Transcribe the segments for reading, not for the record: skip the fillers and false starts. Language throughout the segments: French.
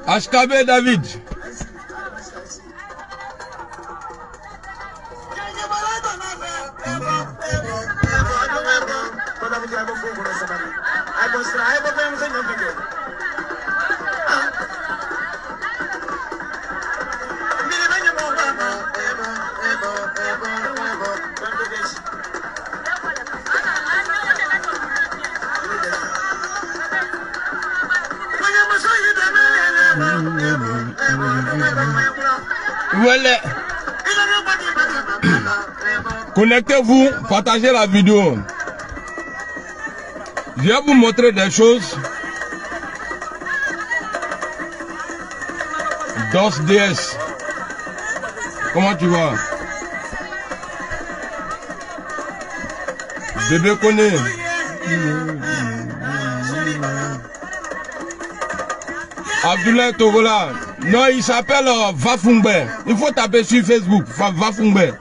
HKB David. Voilà. Connectez-vous, partagez la vidéo. Je vais vous montrer des choses. DOS DS. Comment tu vas? Bébé connaît. Abdoulaye Togola. Non, il s'appelle Vafungbe. Il faut taper sur Facebook. Vafungbe.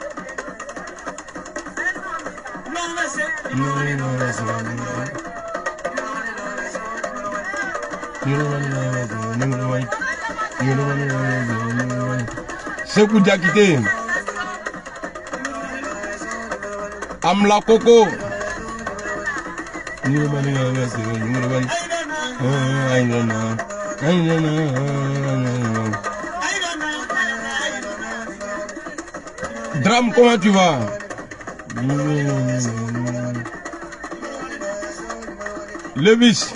Sekou Diakité. Amla Koko. Drame, comment tu vas? Levis.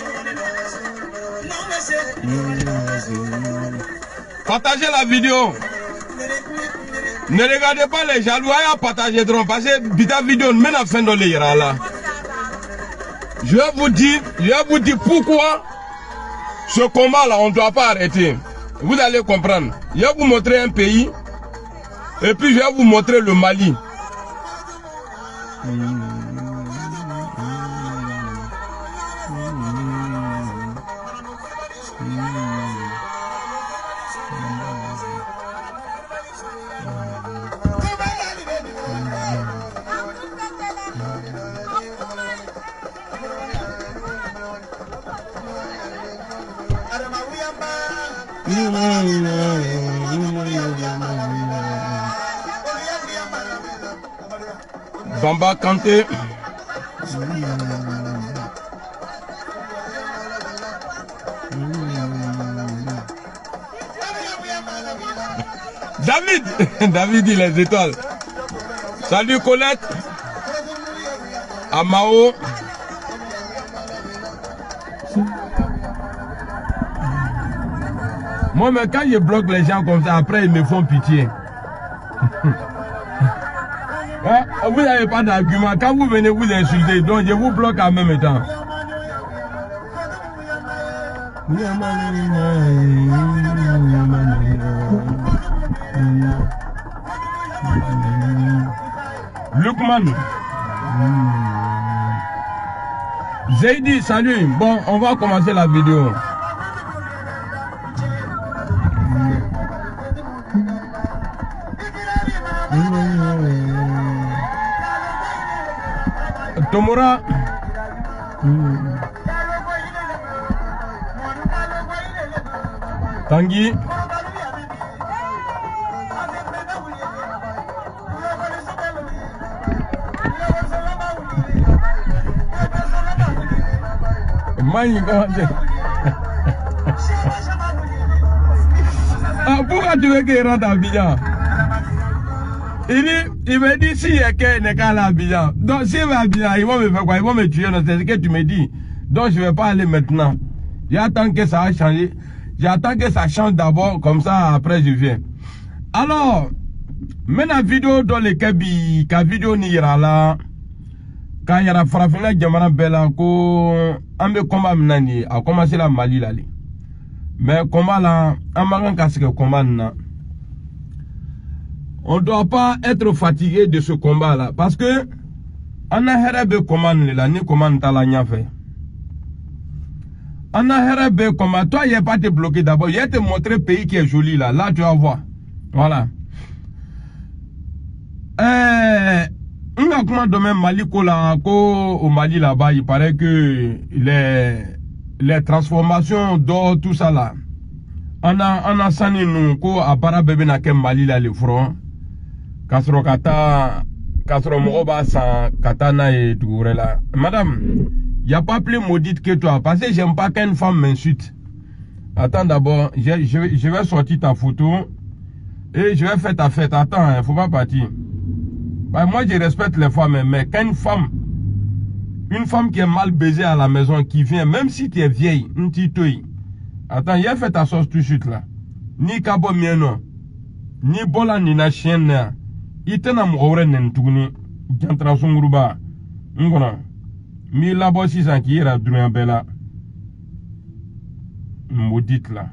Partagez la vidéo. Ne regardez pas les jaloux à partager trop parce que bita vidéo mène à fin de l'ira là. Je vais vous dire pourquoi ce combat là on ne doit pas arrêter. Vous allez comprendre. Je vais vous montrer un pays et puis je vais vous montrer le Mali. Bamba Kanté. David. David dit les étoiles. Salut Colette. Amao. Moi, mais quand je bloque les gens comme ça, après ils me font pitié. Vous n'avez pas d'argument. Quand vous venez vous insulter, donc je vous bloque en même temps. Lukman. Zaidi, salut. Bon, on va commencer la vidéo. Tomora. Tanguy. Mani, pourquoi tu veux qu'il rentre à Abidjan? Il me dit si il y a quelqu'un qui est à Abidjan. Donc s'il va à Abidjan, ils vont me faire quoi? Ils vont me tuer. C'est ce que tu me dis. Donc je ne vais pas aller maintenant. J'attends que ça a changé. J'attends que ça change d'abord. Comme ça, après je viens. Alors, maintenant la vidéo dans les Kaby, la vidéo n'ira là. Quand il y a la Farafina Djamana Bella, on a combat Mnani, a commencé la Mali là. Mais combat là, on m'a cassé le combat là. On ne doit pas être fatigué de ce combat là. Parce que on a herbe commande là, ni commande talanya fait. On a herbe commande. Toi, il n'y a pas te bloqué d'abord. Il y a te montrer le pays qui est joli là. Là, tu vas voir. Voilà. On a comment domaine Mali au Mali là-bas, il paraît que les transformations d'or, tout ça là, on a sani nous ko a bara bébé na ke Mali la le front kasro mogoba san kata na e touré là. Madame, y a pas plus maudite que toi parce que j'aime pas qu'une femme m'insulte. Attends d'abord, je vais sortir ta photo et je vais faire ta fête. Attends, hein, faut pas partir. Bah, moi je respecte les femmes, mais qu'une femme, qui est mal baisée à la maison, qui vient, même si tu es vieille, une petite toy. Attends, il a fait ta sauce tout de suite là. Ni kabo mieno, ni bola ni na chienne. Itena mwore n'entugni, jantra sungruba. Ngona. Mi labo 600 qui ira droit bella. Maudite là.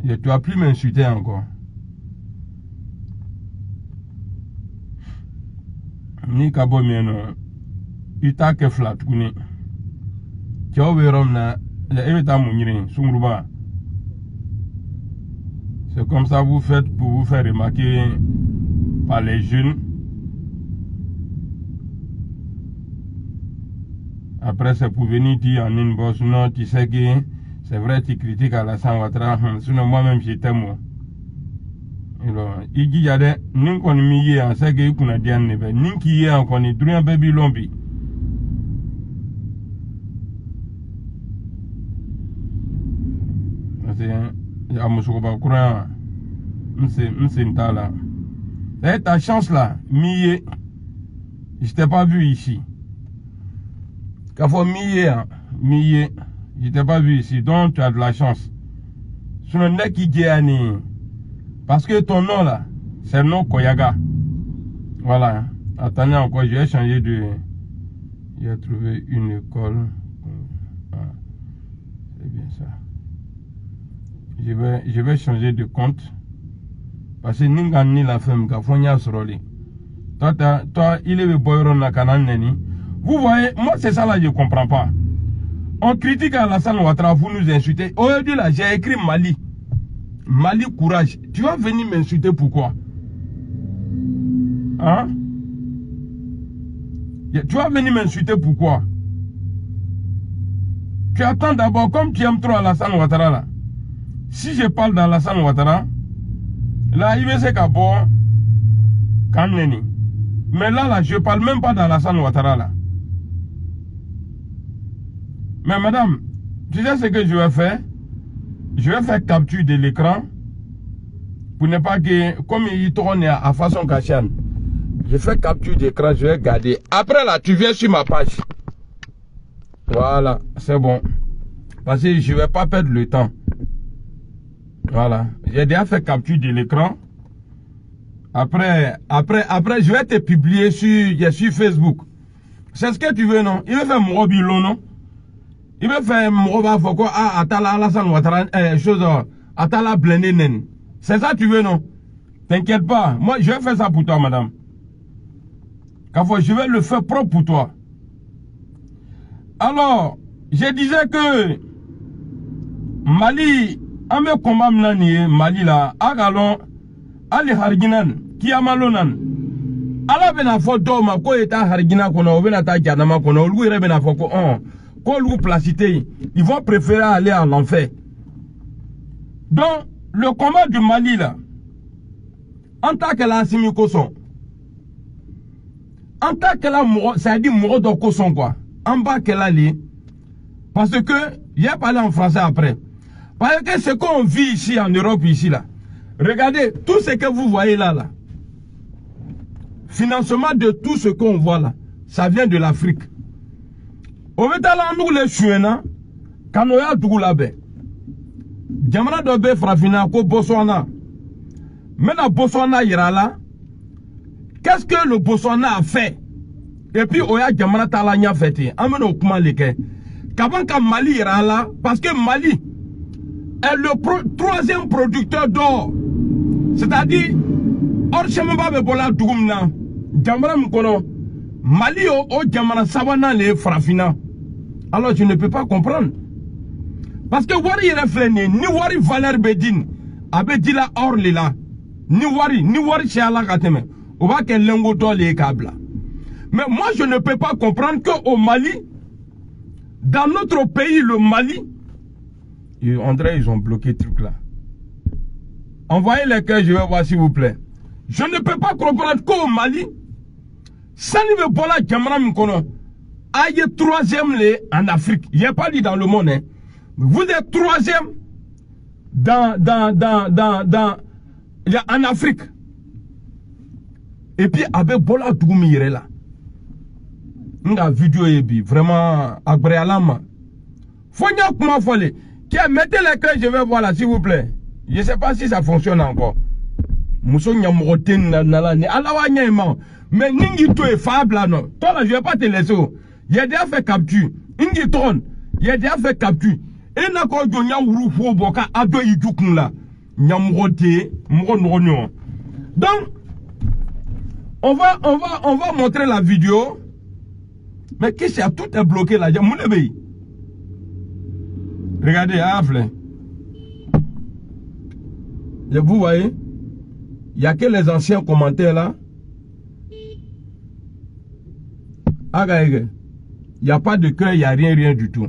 Et tu as plus m'insulter encore. Ni kabo mieno. Ita ke flat kuni. Kyo werom na. Evita mouniri, sungruba. C'est comme ça vous faites pour vous faire remarquer par les jeunes. Après, c'est pour venir dire en inbox, non, tu sais que c'est vrai, tu critiques Alassane Ouattara. Sinon, moi-même, je t'aime. Il dit, nous qu'on y en sait que qu'on a dit en nebe. Nous qui y en qu'on est drôle, baby lombi. C'est ta chance là, Miye. Je t'ai pas vu ici. Miye, je t'ai pas vu ici, donc tu as de la chance. Sinon, n'est qui Giani. Parce que ton nom là, c'est le nom Koyaga. Voilà. Attendez encore, je vais changer de. J'ai trouvé une école. Ah, c'est bien ça. Je vais changer de compte. Parce que Ningani la femme, Kafonia Soroli. Toi, il est le boyron na Kananeni. Vous voyez, moi c'est ça là, je ne comprends pas. On critique Alassane Ouattara, vous nous insultez. Aujourd'hui là, j'ai écrit Mali. Mali courage. Tu vas venir m'insulter pourquoi? Hein? Tu vas venir m'insulter pourquoi? Tu attends d'abord, comme tu aimes trop Alassane Ouattara là. Si je parle d'Alassane Ouattara, là, il va se capo, Kaneni. Mais là, je ne parle même pas d'Alassane Ouattara là. Mais madame, tu sais ce que je vais faire? Je vais faire capture de l'écran pour ne pas que, comme il tourne à façon cachane, je fais capture d'écran, je vais garder. Après là, tu viens sur ma page. Voilà, c'est bon. Parce que je ne vais pas perdre le temps. Voilà, j'ai déjà fait capture de l'écran. Après, je vais te publier sur Facebook. C'est ce que tu veux, non? Il veut faire mon bilo, non? Il veut faire mon foko, atala Alassane Ouattara, chose, atala blendenen. C'est ça que tu veux, non? T'inquiète pas. Moi, je vais faire ça pour toi, madame. Je vais le faire propre pour toi. Alors, je disais que Mali, ame combat mnani Mali la, agalon, ali harginan, kiamalonan. Ala bena fo doma ko eta hargina kono, bena ta janama kono, lui bena fo ko on. Quand vous placez, ils vont préférer aller en enfer. Donc, le combat du Mali, là, en tant que la Assimi Koson, en tant que la ça dit Moro Koson, quoi. En bas qu'elle a lié. Parce que, j'ai parlé en français après. Parce que ce qu'on vit ici en Europe, ici, là, regardez, tout ce que vous voyez là, là, financement de tout ce qu'on voit là, ça vient de l'Afrique. Au métal, nous les chouena, quand on a tout là-bas. Jamana dobe frafina ko Botswana. Maintenant Botswana ira là. Qu'est-ce que le Botswana a fait? Et puis oya Jamana tala nya fete. Ameno kuma leke. Kabanka Mali ira là parce que Mali est le troisième producteur d'or. C'est-à-dire or chemba be bola dugumna. Jamana mkono Mali o Jamana sabana le frafina. Alors je ne peux pas comprendre. Parce que Wari reflène, ni Wari valeur bedin, abedila or là. Ni Wari chala kateme. On va que l'engo les câbles. Mais moi je ne peux pas comprendre qu'au Mali, dans notre pays, le Mali, On dirait ils ont bloqué le truc là. Envoyez les cœurs, je vais voir s'il vous plaît. Je ne peux pas comprendre qu'au Mali, ça ne veut pas la caméra m'kono. Aïe, troisième en Afrique. Il n'y a pas dit dans le monde. Hein. Vous êtes troisième en Afrique. Et puis avec Bola Dougoumire là. La vidéo est vraiment agréable. Faut n'y comment folle. Mettez les cœurs, je vais voir là, s'il vous plaît. Je ne sais pas si ça fonctionne encore. Mousso Nyamoten Nalani. Allah Nyama. Mais Ningi to est fable là, non. Toi là, je ne vais pas te laisser. Il a déjà fait capture. Ningi Tron. Il a déjà fait capture. Et n'a pas de Nyamuru Foboka Ado Yidjoukun là. Nyamote, Mouronronyon. Donc, on va montrer la vidéo. Mais qu'est-ce qu'il y a? Tout est bloqué là. Regardez, Afle. Vous voyez, il n'y a que les anciens commentaires là. Il n'y a pas de cœur, il n'y a rien du tout.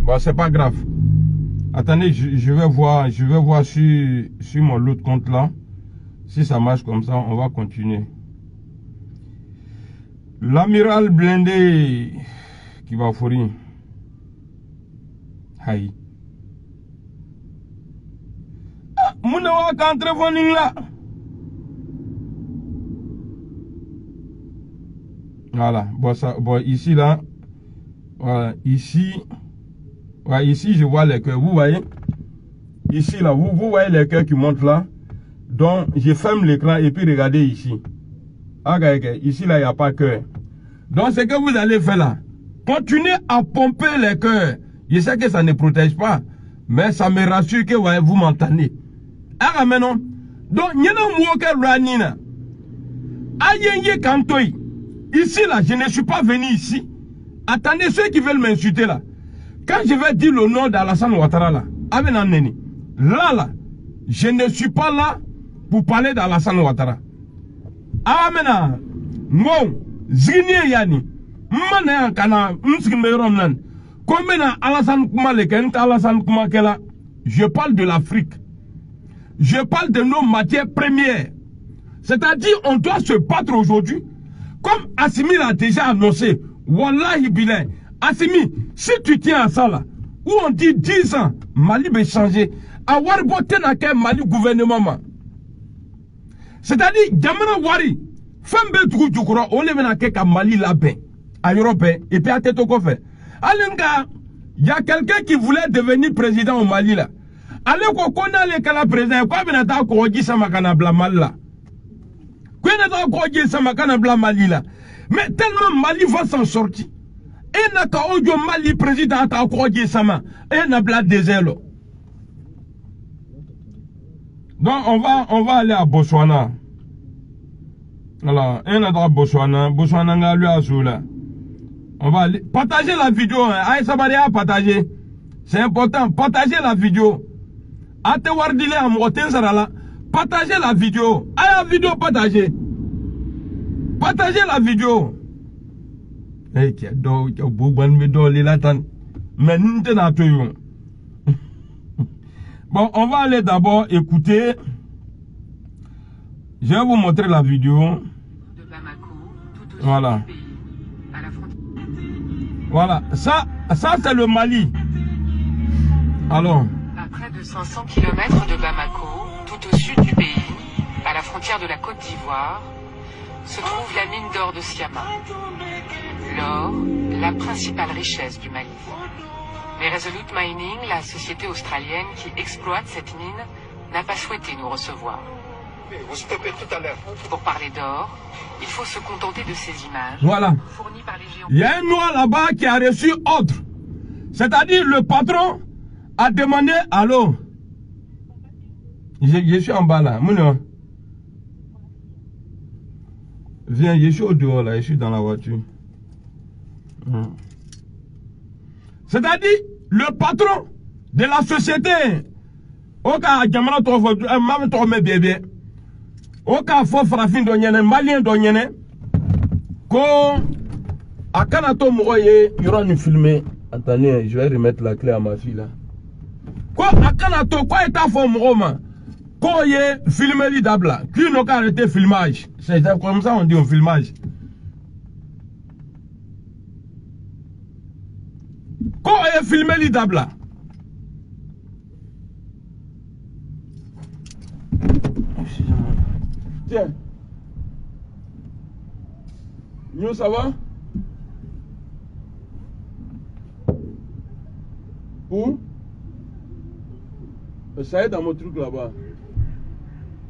Bon, c'est pas grave. Attendez, je vais voir sur mon autre compte là. Si ça marche comme ça, on va continuer. L'amiral blindé qui va fourrir. Aïe. Mounawa qu'entrevenir là. Voilà. Bon, ici là. Voilà. Ici. Ouais, ici je vois les cœurs. Vous voyez? Ici là, vous voyez les cœurs qui montent là. Donc je ferme l'écran et puis regardez ici. Ici là, il n'y a pas cœur. Donc ce que vous allez faire là, continuez à pomper les cœurs. Je sais que ça ne protège pas, mais ça me rassure que vous m'entendez. Ah maintenant, donc il y a un mot que Ranina. Aïe Kantoy. Ici là, je ne suis pas venu ici. Attendez ceux qui veulent m'insulter là. Quand je vais dire le nom d'Alassane Ouattara là, là, je ne suis pas là pour parler d'Alassane Ouattara. Ah maintenant, non, Zini Yani, Mana Kana, Mskimeron, combien Alassane Koumaleken, Alassane Koumakela, je parle de l'Afrique. Je parle de nos matières premières. C'est-à-dire, on doit se battre aujourd'hui. Comme Assimi l'a déjà annoncé, Wallahi Bilay, Assimi, si tu tiens à ça là, où on dit 10 ans, Mali va changer, à Warbote n'a qu'un Mali gouvernement. C'est-à-dire, Gamana Wari, Fembe Djoukura, on est venu à Mali là-bas, à Europe, et puis à Tetoko fait. Alenga, il y a quelqu'un qui voulait devenir président au Mali là. Allez, qu'on a les cas président, quoi, ben, attends, qu'on dit ça, Makana Blamal là. Quoi, qu'on dit ça, Makana Blamal là. Mais tellement Mali va s'en sortir. Et n'a qu'à audio Mali président, attends, qu'on dit ça, et n'a pas désert là. Donc, on va aller à Botswana. Alors, on a Botswana. Botswana, on a lui à Zoula. On va aller. Partagez la vidéo. Aïe, ça va aller à partager. C'est important. Partagez la vidéo. Ate Wardile à Moten Sarala. Partagez la vidéo. Aïe, la vidéo, partagez. Partagez la vidéo. Eh, qui a d'eau, qui a beaucoup de médots, les latans. Mais nous, nous sommes. Bon, on va aller d'abord écouter. Je vais vous montrer la vidéo. De Bamako, tout au voilà. sud du pays, à la frontière. Voilà, ça c'est le Mali. Alors. À près de 500 km de Bamako, tout au sud du pays, à la frontière de la Côte d'Ivoire, se trouve la mine d'or de Siama. L'or, la principale richesse du Mali. Mais Resolute Mining, la société australienne qui exploite cette mine, n'a pas souhaité nous recevoir. Vous stoppez tout à l'heure. Pour parler d'or, il faut se contenter de ces images. Voilà. Fournies par les géants. Il y a un noir là-bas qui a reçu ordre. C'est-à-dire le patron a demandé, allô, je suis en bas là. Mouno. Viens, je suis au dehors là, je suis dans la voiture. C'est-à-dire, le patron de la société, au cas où bébé, au cas où Frafin Donyene, Malien Donyene, ko Akanato Moye, il y aura une filmée. Attendez, je vais remettre la clé à ma fille là. Quoi, à Kanato, quoi est ta forme, Romain? Quand il est filmé d'abla, qui n'a qu'à arrêter le filmage. C'est comme ça on dit un filmage. Quand il est filmé d'abla. Tiens. Nous, ça va? Où? Ça est dans mon truc là-bas.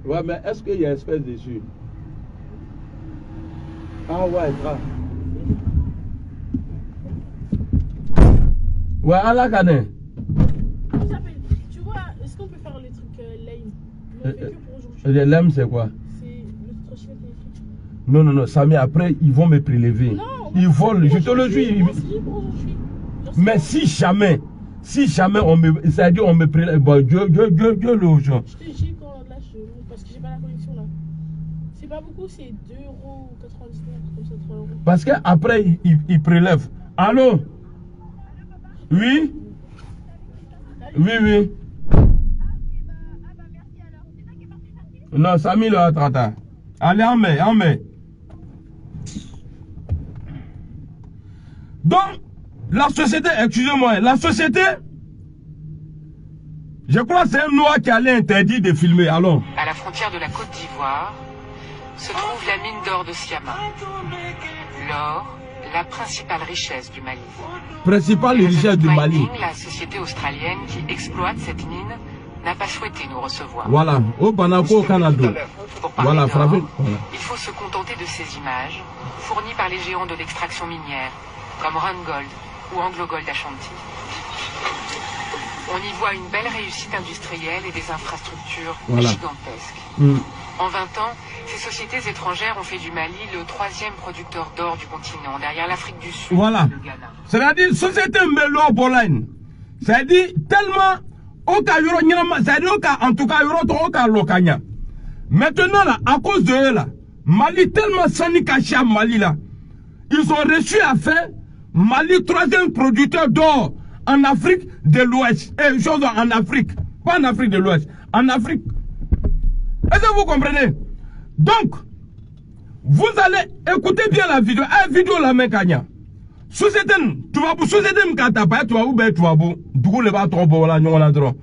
Ouais, mais est-ce qu'il y a espèce dessus? Ah ouais, grave. Ouais, à la canne. Tu vois, est-ce qu'on peut faire les trucs lame? Mais on fait que pour aujourd'hui. Les lame, c'est quoi? C'est le trottinette électrique. Non, non, non, Samy, après, ils vont me prélever. Non, ils volent, je te le dis. Mais si jamais on me, c'est-à-dire on me prélève, bon, Dieu le gens. Je te dis quand là, parce que j'ai pas la connexion là. C'est pas beaucoup, c'est 2,99 €, comme ça, 3 €. Parce qu'après, ils prélèvent. Allô? Oui? Oui, oui. Non, Samy le a traité. Allez, en mai. Donc, la société, excusez-moi, la société, je crois que c'est une loi qui allait interdire de filmer. Allons. À la frontière de la Côte d'Ivoire se trouve la mine d'or de Siama. L'or, la principale richesse du Mali. Principale richesse du Mali. Mining, la société australienne qui exploite cette mine, n'a pas souhaité nous recevoir. Voilà, au Banako, au Canada. Pour parler Voilà, d'or, frappez. Voilà. il faut se contenter de ces images, fournies par les géants de l'extraction minière, comme Randgold ou AngloGold Ashanti. On y voit une belle réussite industrielle et des infrastructures gigantesques. En 20 ans, ces sociétés étrangères ont fait du Mali le 3e producteur d'or du continent, derrière l'Afrique du Sud Voilà. et le Ghana. C'est-à-dire, société Melo Bolaine. C'est-à-dire, tellement, c'est-à-dire, en tout cas, Lokanya. Maintenant, là, à cause de eux, là, Mali, tellement sani caché à Mali, là, ils ont réussi à faire Mali 3e producteur d'or en Afrique de l'Ouest. Et chose en Afrique. Pas en Afrique de l'Ouest. En Afrique. Est-ce que vous comprenez? Donc, vous allez écouter bien la vidéo. La vidéo la main kanya. Société, tu vas pour société m'kata pas, tu vas ou ben tu vas pour. Du coup, le bas trop bon là, nous on a trop.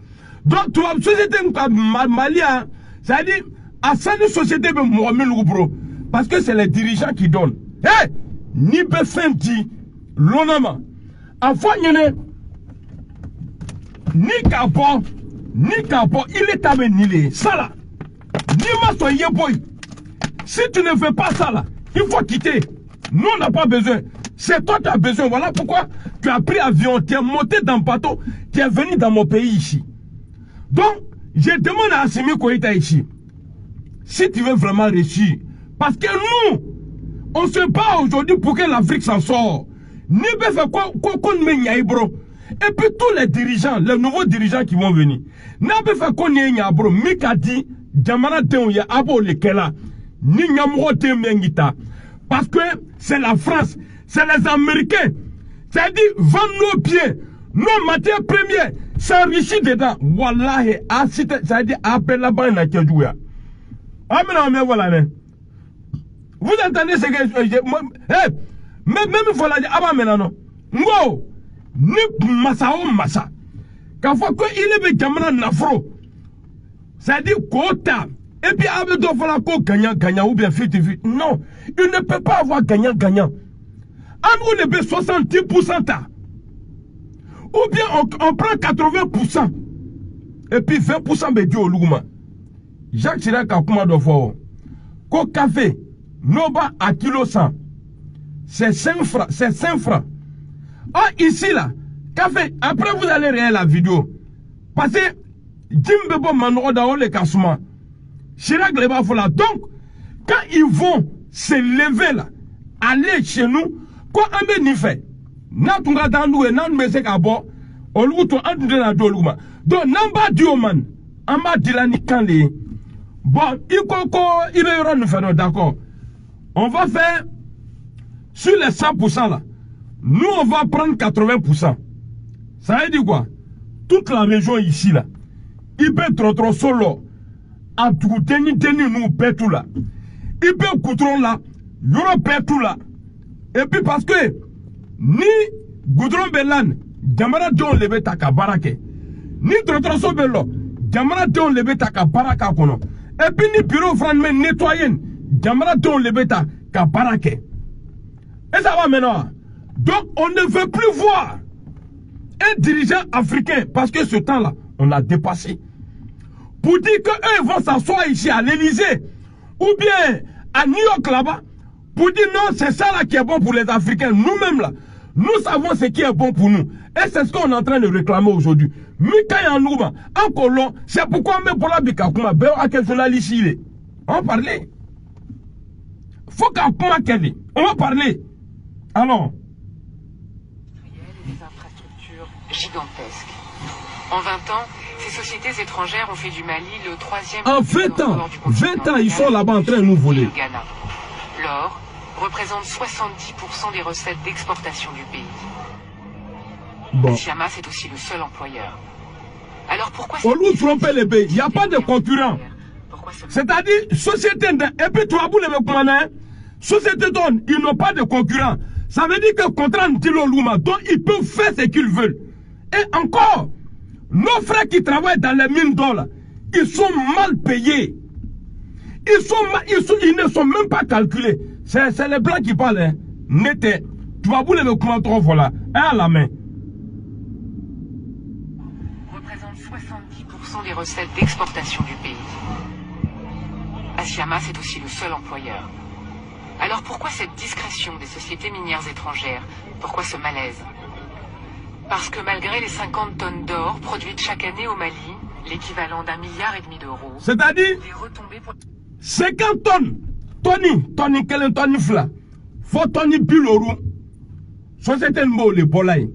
Donc, tu vas société m'kata Malia, ça dit, à cette société de Mohamed Loubro. Parce que c'est les dirigeants qui donnent. Eh! Ni Befenti, l'onama. Enfin, ni Kapo, il est amené. Ça là. Ni ma soyez boy. Si tu ne fais pas ça là, il faut quitter. Nous on n'a pas besoin. C'est toi qui as besoin. Voilà pourquoi tu as pris avion, tu es monté dans le bateau, tu es venu dans mon pays ici. Donc, je demande à Assimi Koïta ici, si tu veux vraiment réussir, parce que nous, on se bat aujourd'hui pour que l'Afrique s'en sorte. Ni fait quoi qu'on me bro. Et puis tous les dirigeants, les nouveaux dirigeants qui vont venir. N'a pas fait qu'on y bro. Mika dit, Jamana Teouya, Abo Lekela, ni Nyamro Temengita. Parce que c'est la France, c'est les Américains. C'est-à-dire, vendent nos pieds, nos matières premières, s'enrichissent dedans. Wallahi, c'est-à-dire, appelle la-bas, n'a qu'à jouer. Ah, mais voilà, vous entendez ce que même voilà, ah, mais non. Ngo, ni massa ou massa. Quand faut qu'il est Jamana Nafro. C'est-à-dire, quota. Et puis, avec d'autres, voilà, gagnant ou bien 50-50. Non, il ne peut pas avoir gagnant. On le fait 70%. Ou bien on prend 80%. Et puis 20% de Dieu au Louma. Jacques Chirac a commandé de fois. Ko café, noba à kilo 100. C'est 5 francs. C'est 5 francs. Ah, ici là, café, après vous allez regarder la vidéo. Parce que Jimbebo Manoro dans le cassement. Chirac les va là. Donc, quand ils vont se lever là, aller chez nous, quoi on me fait? Natunga dans nous et nan me se kabo, on l'outou en de la doluma. Donc, namba dioman, amba dilani kanli. Bon, il va nous faire d'accord. On va faire sur les 100% là. Nous, on va prendre 80%. Ça veut dire quoi? Toute la région ici, là, il peut trop solo. À tout tenir nous paie tout là. Il peut coudron là, il y aura paie tout là. Et puis parce que, ni goudron belan, jamana don lebe taka barake. Ni trop so bello, jamana don lebe taka baraka kono. Et puis ni bureau franchement nettoyer, jamana don lebe taka barake. Et ça va maintenant. Donc on ne veut plus voir un dirigeant africain, parce que ce temps-là, on l'a dépassé. Pour dire qu'eux vont s'asseoir ici à l'Élysée, ou bien à New York là-bas, pour dire non, c'est ça là qui est bon pour les Africains. Nous-mêmes là, nous savons ce qui est bon pour nous. Et c'est ce qu'on est en train de réclamer aujourd'hui. Mika Nouba, en colon, c'est pourquoi même pour la Bikakuma, on va parler. Faut qu'on on va parler. Alors. Des infrastructures gigantesques. En 20 ans, ces sociétés étrangères ont fait du Mali le 3e... En 20 ans, ils sont là-bas en train de nous voler. Le Ghana. L'or représente 70% des recettes d'exportation du pays. Bon. Siama, c'est aussi le seul employeur. Alors pourquoi... On nous trompe les pays, il n'y a pas de concurrent. C'est-à-dire, société... Et puis, tu vas vous le commander. Société donne, ils n'ont pas de concurrent. Ça veut dire que contrat Ntilo Luma, donc ils peuvent faire ce qu'ils veulent. Et encore, nos frères qui travaillent dans les mines d'or, ils sont mal payés. Ils ne sont même pas calculés. C'est les blancs qui parlent. Hein. Nete, tu vas bouler le comment voilà. À la main. Représente 70% des recettes d'exportation du pays. Asiama, c'est aussi le seul employeur. Alors pourquoi cette discrétion des sociétés minières étrangères? Pourquoi ce malaise? Parce que malgré les 50 tonnes d'or produites chaque année au Mali, l'équivalent d'1,5 milliard d'euros, c'est-à-dire 50 tonnes, Tony, quel Tony Fla, faut Tony Bilorou, société Mbo le Bolay,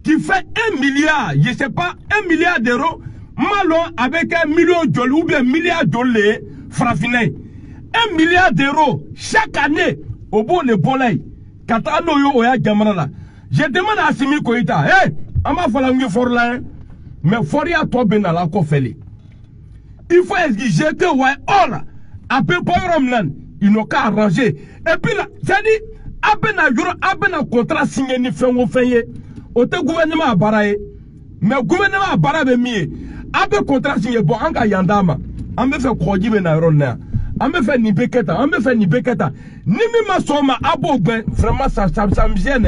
qui fait 1 milliard, je sais pas, 1 milliard d'euros, malon avec 1 million de ou bien 1 milliard de dollars, fraffiné. 1 milliard d'euros chaque année au bon le Bolay. Katano yo oya jamana. Je demande à Simi Koïta, hey, ama falangi forla, mais foria to benala ko feli. Il faut exiger que ouais, or, après Poyromnan, ils n'ont qu'à arranger. Et puis là, ça dit, abena contrat signé ni fait on fait. Au gouvernement à baraye, mais gouvernement à baraye mieux. Abe contrat signé bon, anga yandama. Ambe fait quoi dit benaronna. Ambe fait ni beketa, ambe fait ni beketa. Ni mi soma abo ben, vraiment ça me gêne.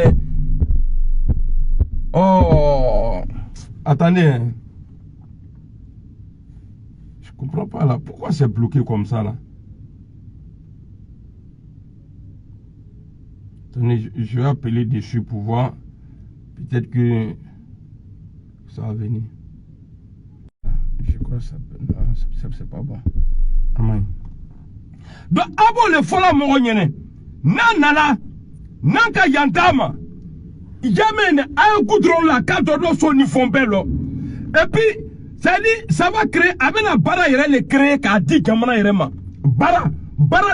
Oh, attendez. Hein. Je comprends pas là. Pourquoi c'est bloqué comme ça là? Attendez, je vais appeler dessus pour voir. Peut-être que ça va venir. Je crois que ça c'est pas bon. Amen. Donc, abo le fola moronyene. Nanala. Nanka yantama. Jamais un goudron là quand on doit son bello. Et puis, ça va créer, avec la bara le créer qu'a dit Jamana Irema. Bara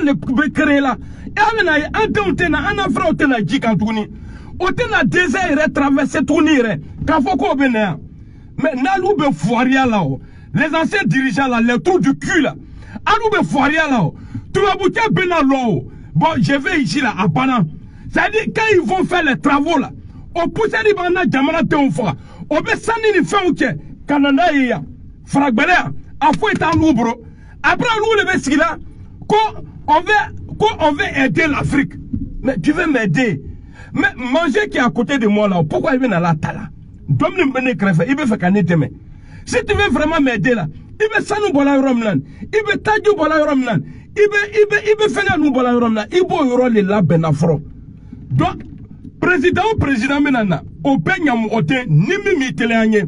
le créer là. Et avec un afro otena jikantouni. Otena désert traversé tournir. Quand faut qu'on vienne. Mais n'alou be foiria là-haut. Les anciens dirigeants là, les trous du cul là. Alou be foiria là-haut. Tu vas bouter bena là-haut. Bon, je vais ici là, à Banan. C'est-à-dire, quand ils vont faire les travaux là, on pousse les bandes Jamana Théonfra. On peut s'en aller faire au Tchè. Canada et ya. Fragbelé, à fouet en l'oubro. Après, nous, le Bessie là, on veut aider l'Afrique. Mais tu veux m'aider. Mais manger qui est à côté de moi là, pourquoi il vient à la tala? Domine Bene Krefé, il veut faire qu'un été. Si tu veux vraiment m'aider là, il veut ça nous bola Romlan. Il veut tailler bola Romlan. Il veut faire nous bola Romlan. Il veut y avoir les labs en afro. Donc, président menana o penyam ote nimi miteleanye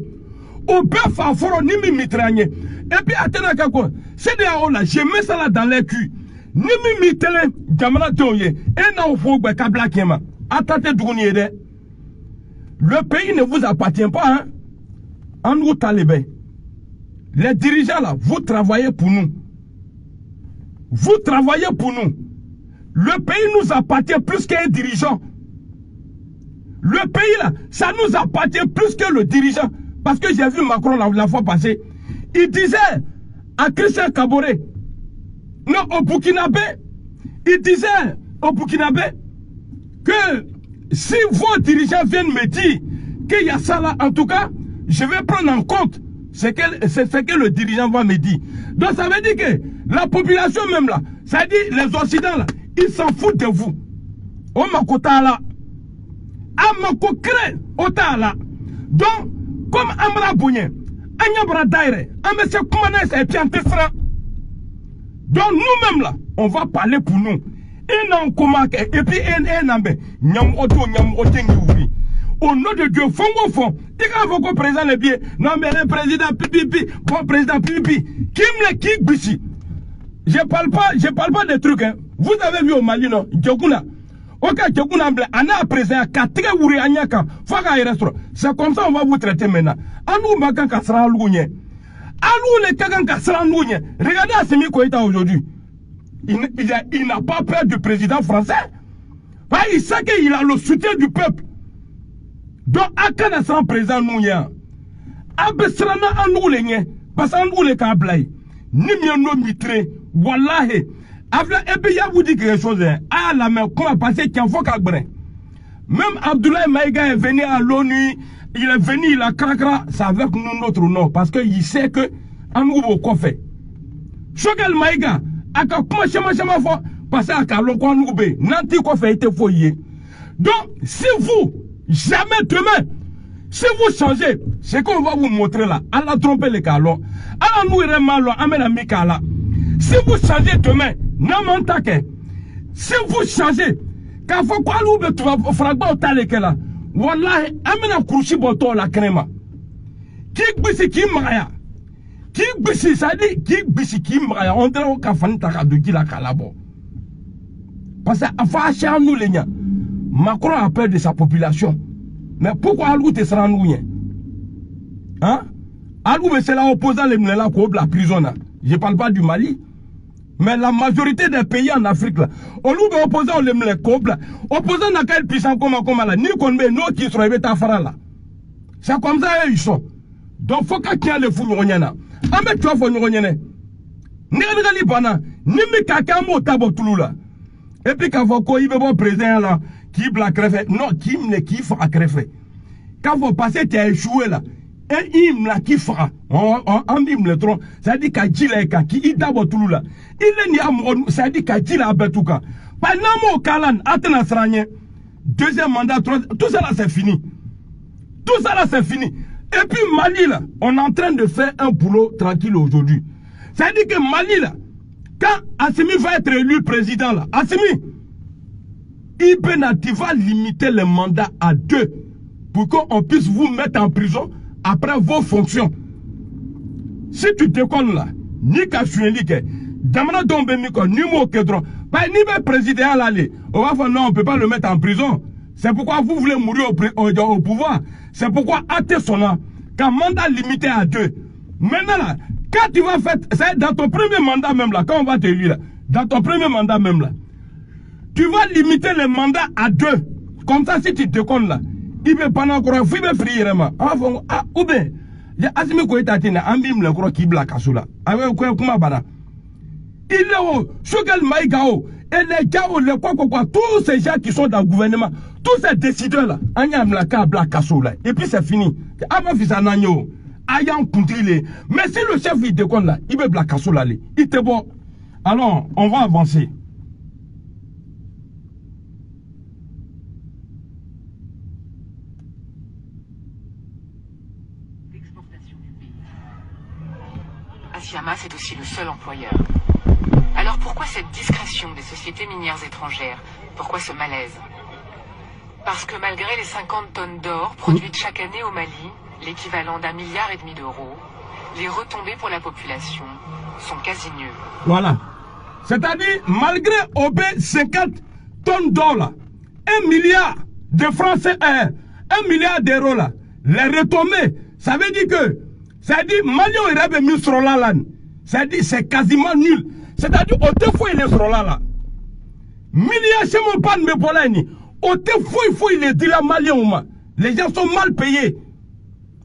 o be fa foro nimi miteleanye et puis atena kako c'est de là je mets ça là dans les culs nimi mitele jamana toye et na ofo gbe kabla kema atate duguni de le pays ne vous appartient pas hein en nous talibé les dirigeants là vous travaillez pour nous le pays nous appartient plus qu'un dirigeant. Le pays là, ça nous appartient plus que le dirigeant. Parce que j'ai vu Macron la fois passée. Il disait à Christian Kaboré, non, au Burkinabé, il disait au Burkinabé que si vos dirigeants viennent me dire qu'il y a ça là, en tout cas, je vais prendre en compte ce que le dirigeant va me dire. Donc ça veut dire que la population même là, ça veut dire les Occidentaux là, ils s'en foutent de vous. On m'a kota là. Amako crée autant là. Donc, comme Amra Bounye, Anyabra Daire, Amese Koumanes et Piante Fra. Donc nous-mêmes là, on va parler pour nous. Et non, comment, et puis, Nyam Oto, au nom de Dieu, fond, il y a un président le biais. Non, mais le président Pipi, bon président Pipi, qui me qui bichi. Je parle pas de trucs, hein. Vous avez vu au Mali, non? Djokuna. Ok, Djokuna, Anna président, Katika Wuri Anyaka, Faka et restaurant. C'est comme ça on va vous traiter maintenant. Anou Makan Kasran Lounye. Alou les Kagan Kasran Lounye. Regardez Assimi Koïta aujourd'hui. Il n'a pas peur du président français. Il sait qu'il a le soutien du peuple. Donc, Akana sans président Nouya. Abesrana Anou les Nye. Parce qu'Anou les Kablai. Nimiono Mitre. Wallahi. Ebeya vous dit quelque chose. Ah, la main, comment passer qu'il faut qu'Abré. Même Abdoulaye Maïga est venu à l'ONU. Il est venu, il a cracra. C'est avec nous notre nom. Parce qu'il sait que Anou va fait. Chogal Maïga. Aka kuma chama fo passer à Kalon ko Anou be. Nanti ko fait été foyer. Donc, si vous, jamais demain, si vous changez, c'est qu'on va vous montrer là. Allah tromper les Kalon. Allah nous remalo amena mikala. Si vous changez demain, n'amantake. Si vous changez, quand faut quoi nous tu vas fragment au talekela. Wallahi, amena krushi boto la crema. Qui bisi qui maya. Qui bisi ça dit qui bisi qui maya. On dirait au kafani takadu qui la kalabo. Parce que enfin nous les nya. Macron a peur de sa population. Mais pourquoi Alou te sera nous? Hein? Alou c'est là opposant les mnela pour la prison. Je ne parle pas du Mali. Mais la majorité des pays en Afrique là. Alou est opposant les mnela kobla. Opposant n'a quel puissant comme là. Ni qu'on met nous qui sont ta fara là. C'est comme ça ils sont. Donc faut qu'il y ait les fous nyonyana. Ame tu as fou nyonyane. Ni regali bana. Ni mi kakamo tabo touloula. Et puis quand vous il veut bon président là. Qui black refait? Non, qui me qui fera refait? Quand vous passez, tu as échoué là. Et il me qui fera? On dit le tronc. Ça dit qu'à Djila qui il d'abord tout là. Il est ni à mon, ça dit qu'à Djila à Betouka. Pas non, Kalan, Atena Sranye. Deuxième mandat, tout ça là c'est fini. Tout ça là c'est fini. Et puis Mali là, on est en train de faire un boulot tranquille aujourd'hui. Ça dit que Mali là, quand Assimi va être élu président là, Assimi, tu va limiter le mandat à 2 pour qu'on puisse vous mettre en prison après vos fonctions. Si tu déconnes là, ni Kachouenike, Damana Dombemiko, ni Mokedron, ni le président l'aller, on va faire non, on ne peut pas le mettre en prison. C'est pourquoi vous voulez mourir au pouvoir. C'est pourquoi hâtez son nom, qu'un mandat limité à 2. Maintenant là, quand tu vas faire, c'est dans ton premier mandat même là, quand on va t'élire là, dans ton premier mandat même là, tu vas limiter le mandat à 2. Comme ça, si tu te comptes là, il va pas encore il va frier. Ah, ou bien, il y a Assimi Koïta Tina, Ambim le gros qui blague à cela. Avec quoi, comment bana? Il est au Chogal Maïgao, et les gars, les quoi, tous ces gens qui sont dans le gouvernement, tous ces décideurs là, Agnam la ka blague à cela. Et puis c'est fini. Avant fils Anagno, Ayam Kuntrile. Mais si le chef il te compte là, il veut blague à cela. Il te bon. Alors, on va avancer. Siama, c'est aussi le seul employeur. Alors pourquoi cette discrétion des sociétés minières étrangères? Pourquoi ce malaise? Parce que malgré les 50 tonnes d'or produites chaque année au Mali, l'équivalent d'1,5 milliard d'euros, les retombées pour la population sont quasi nulles. Voilà. C'est-à-dire, malgré OB 50 tonnes d'or là, 1 milliard de francs CFA, 1 milliard d'euros là, les retombées, ça veut dire que c'est-à-dire, Mali et Rebe mis sur là, c'est-à-dire, c'est quasiment nul. C'est-à-dire, au deux fois, il est sur là. Milliard, chez mon pan, mais pour là, il faut les dire à Maliens. Les gens sont mal payés.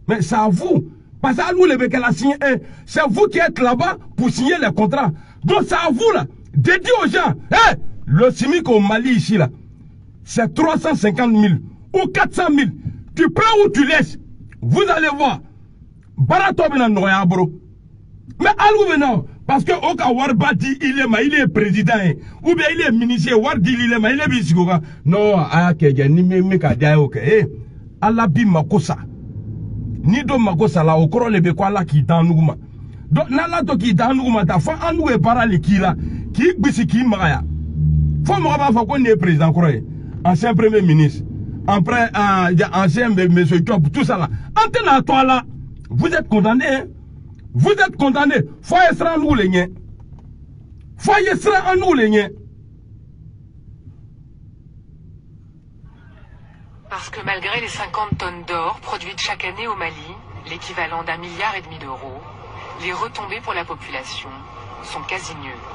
Mais c'est à vous. Parce que nous, les mecs, c'est vous qui êtes là-bas pour signer les contrats. Donc c'est à vous là, de dire aux gens, hey, le SMIC au Mali ici là, c'est 350 000 ou 400 000. Tu prends ou tu laisses. Vous allez voir. Baratobina Noya, bro. Mais allô maintenant, parce que Oka Warbati, il est président, ou bien il est ministre, Wardi, il est biscoga. Non, ah, ni me kadia, ok. Allah bi makosa. Ni do makosa la, okoro lebe kwa la ki dan nougma. Donc, nala to ki dan nougma, ta fa anou e para le ki la, ki bisi ki magaya. Faut m'avoir fa qu'on est président, croyez. Ancien premier ministre. Après, ancien monsieur Diop, tout ça là. Antenne à toi là, vous êtes condamné, hein? Vous êtes condamné. Foyer sera nous les niens. Foyer sera en nous les niens. Parce que malgré les 50 tonnes d'or produites chaque année au Mali, l'équivalent d'1,5 milliard d'euros, les retombées pour la population sont quasi nulles.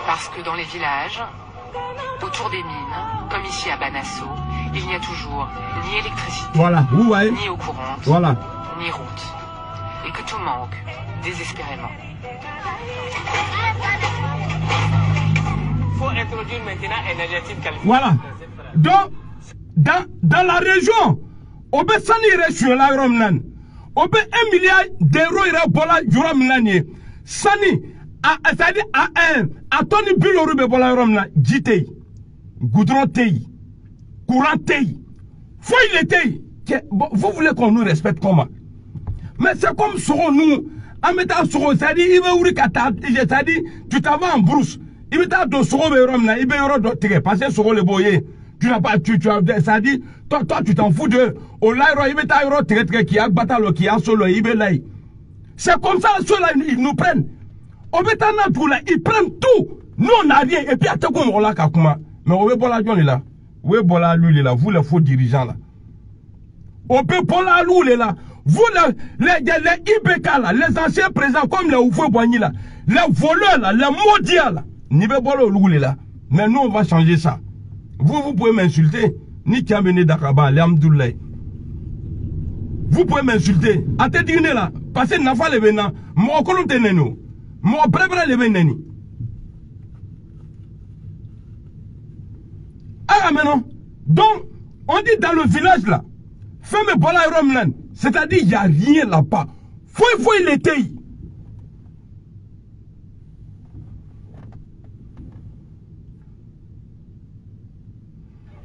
Parce que dans les villages, autour des mines, comme ici à Banasso, il n'y a toujours ni électricité, voilà, ni eau courante, voilà, ni route, et que tout manque désespérément. Il faut introduire maintenant énergétique qualifiée. Voilà. Donc, dans la région, on peut s'en ir sur la Romnan. On peut 1 milliard d'euros ir à Bola Juramnani. Sani, c'est-à-dire à Tony Bilorube Bola Romna, Jitei, Goudron Tei, Courant Tei, Fouille Tei. Vous voulez qu'on nous respecte comment? Mais c'est comme sur nous, en mettant sur eux, c'est-à-dire, il veut ouvrir c'est-à-dire, tu t'en vas en brousse. Il veut t'en sur eux, il veut passer sur le boyer. Tu n'as pas, tu as, c'est-à-dire, toi, tu t'en fous de, au laïro, il veut t'en qui a batalo, qui a solo, il veut l'aïe. C'est comme ça, ceux-là, ils nous prennent. On veut t'en pour là, ils prennent tout. Nous, on n'a rien. Et puis, à te qu'on on l'a kakuma. Mais on veut pas la journée là. Oui, voilà, lui, là, vous, les faux dirigeants là. On peut pas la louer là. Vous, les IBK là, les anciens présidents comme les Oufou Boigny là, les voleurs là, les maudits là, n'y veut pas le louer là. Mais nous, on va changer ça. Vous pouvez m'insulter. Ni qui a mené Dakaba, l'Amdoulaye. Vous pouvez m'insulter. À te dire là, parce que n'a pas les venants. Moi, colon teneno. Moi, préparez les veneni. Ah, maintenant. Donc, on dit dans le village là, femme Bola Romnan, c'est-à-dire il n'y a rien là-bas. Faut il était.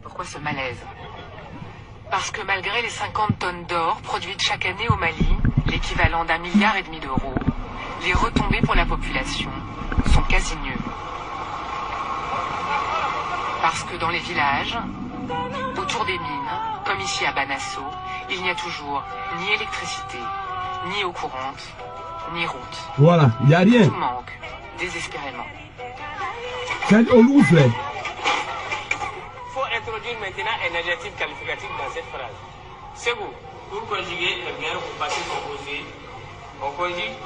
Pourquoi ce malaise? Parce que malgré les 50 tonnes d'or produites chaque année au Mali, l'équivalent d'1,5 milliard d'euros, les retombées pour la population sont quasi nulles. Parce que dans les villages, autour des mines, comme ici à Banasso, il n'y a toujours ni électricité, ni eau courante, ni route. Voilà, il n'y a rien. Tout manque désespérément. On l'ouvre. Il faut introduire maintenant énergétique qualificative dans cette phrase. C'est vous. Pour conjuguer le verbe au passé composé, on conjugue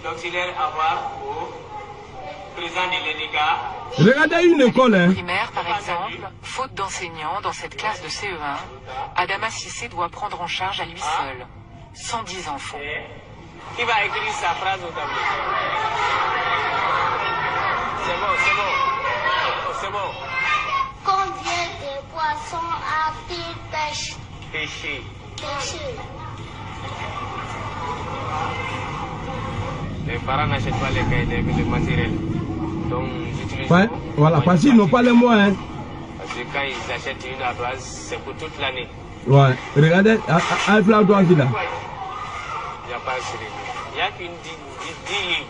l'auxiliaire avoir au présent de l'EDK. Regardez une école, hein. Primaire, par exemple, faute d'enseignants dans cette classe de CE1, Adama Sissé doit prendre en charge à lui seul 110 enfants. Qui va écrire sa phrase au tableau? C'est bon, c'est bon. C'est bon. Combien de poissons a-t-il pêché? Les parents n'achètent pas les cahiers de matériel. Donc, j'utilise. Ouais, voilà, parce qu'ils n'ont pas les moyens. Parce que quand ils achètent une ardoise, c'est pour toute l'année. Ouais, regardez, un plat d'oiseau là. Il n'y a pas de série. Il n'y a qu'une 10 livres.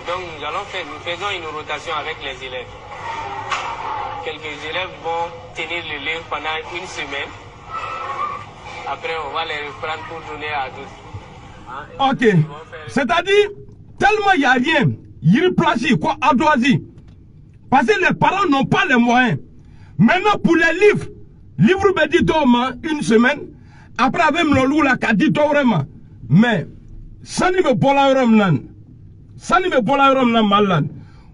Donc, nous faisons une rotation avec les élèves. Quelques élèves vont tenir le livre pendant une semaine. Après, on va les reprendre pour donner à d'autres. Ok. C'est-à-dire, tellement il n'y a rien, il replace quoi, à Doisi. Parce que les parents n'ont pas les moyens. Maintenant, pour les livres me dit une semaine. Après, avec le la dit vraiment. Mais, ça ne me bola malan.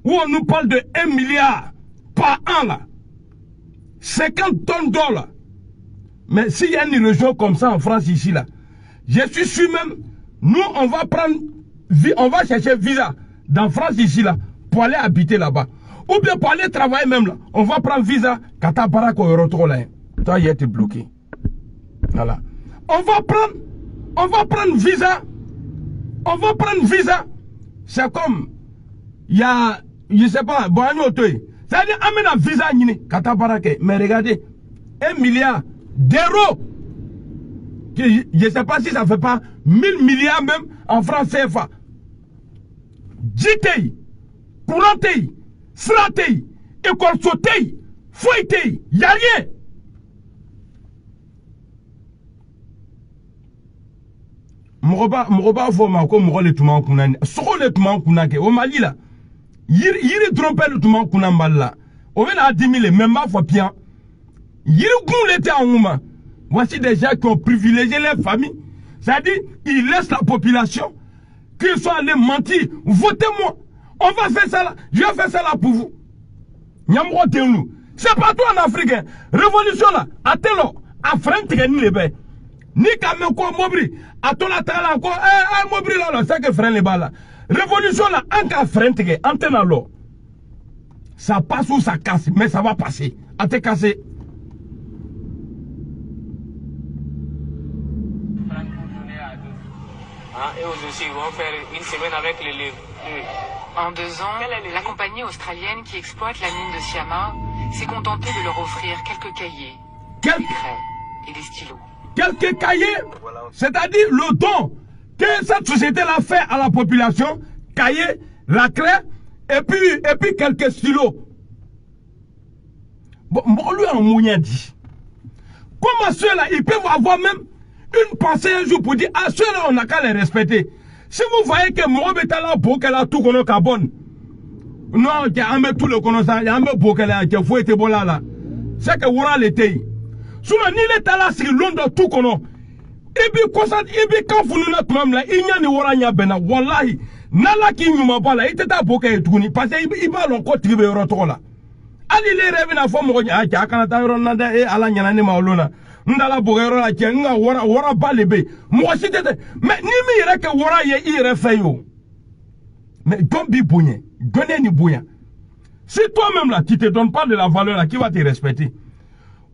Où on nous parle de 1 milliard par an là. 50 tonnes d'or là. Mais s'il y a une région comme ça en France ici là, je suis sûr même, nous on va chercher visa dans France ici là, pour aller habiter là-bas. Ou bien pour aller travailler même là, on va prendre visa, Kata Barako et Rotro là. Toi, il a été bloqué. Voilà. On va prendre visa. On va prendre visa. C'est comme, il y a, je sais pas, bon, c'est-à-dire, amène un visa, Kata Barake. Mais regardez, 1 milliard d'euros. Je ne sais pas si ça ne fait pas 1000 milliards même en francs CFA. Jitei, courantei, sratei, école sautei, fouetei, il n'y a rien. Moroba foma ko moro le tuma kunani soko le tuma kunake o Mali la yiri tromper le tuma kunambal la o vena 10 000 même pas fois bien yiri gun l'été en ouma. Voici des gens qui ont privilégié les familles, c'est-à-dire ils laissent la population qu'ils soient allés mentir. Votez-moi, on va faire ça là, je vais faire ça là pour vous. Nyamro nous, c'est partout en Afrique. Révolution là, attends à frente ni les bains. Ni quand quoi mobri à ton atala encore mobri là c'est que freine les balles. Révolution là en cas freine antenne alors ça passe ou ça casse mais ça va passer à te casser. Et aussi ils vont faire une semaine avec les livres. En 2 ans, la compagnie australienne qui exploite la mine de Syama s'est contentée de leur offrir quelques cahiers, des craies et des stylos. Quelques cahiers, c'est-à-dire le don que cette société l'a fait à la population, cahiers, la craie, et puis quelques stylos. Bon, lui en moyen dit. Comment ceux-là, ils peuvent avoir même une pensée un jour pour dire, ah, ceux-là, on n'a qu'à les respecter. Si vous voyez que Moro Betala, Bokela, tout qu'on a carbone, non, il y a un tout le connaissant, il y a un Bokela, qui a fouetté là. C'est que Wora l'été. Sinon, ni l'état là, c'est Londres, tout qu'on a. Et puis, quand vous nous l'avez même là, il y a ni Wora ni Bena, Wallahi, Nala qui nous m'a pas là, il était à Boka et tout, parce qu'il va encore trier au retour là. Ali les rêves na forme, ah, qui a canata, Ronada et Alain Yanani Maolona. Ndala Bogero la Tienga, Wara Balebe. Moi, c'était. Mais ni me que Wara ye ire fayo. Mais Gombi Bouyen, Goné ni Bouyen. Si toi-même là, tu te donnes pas de la valeur là, qui va te respecter?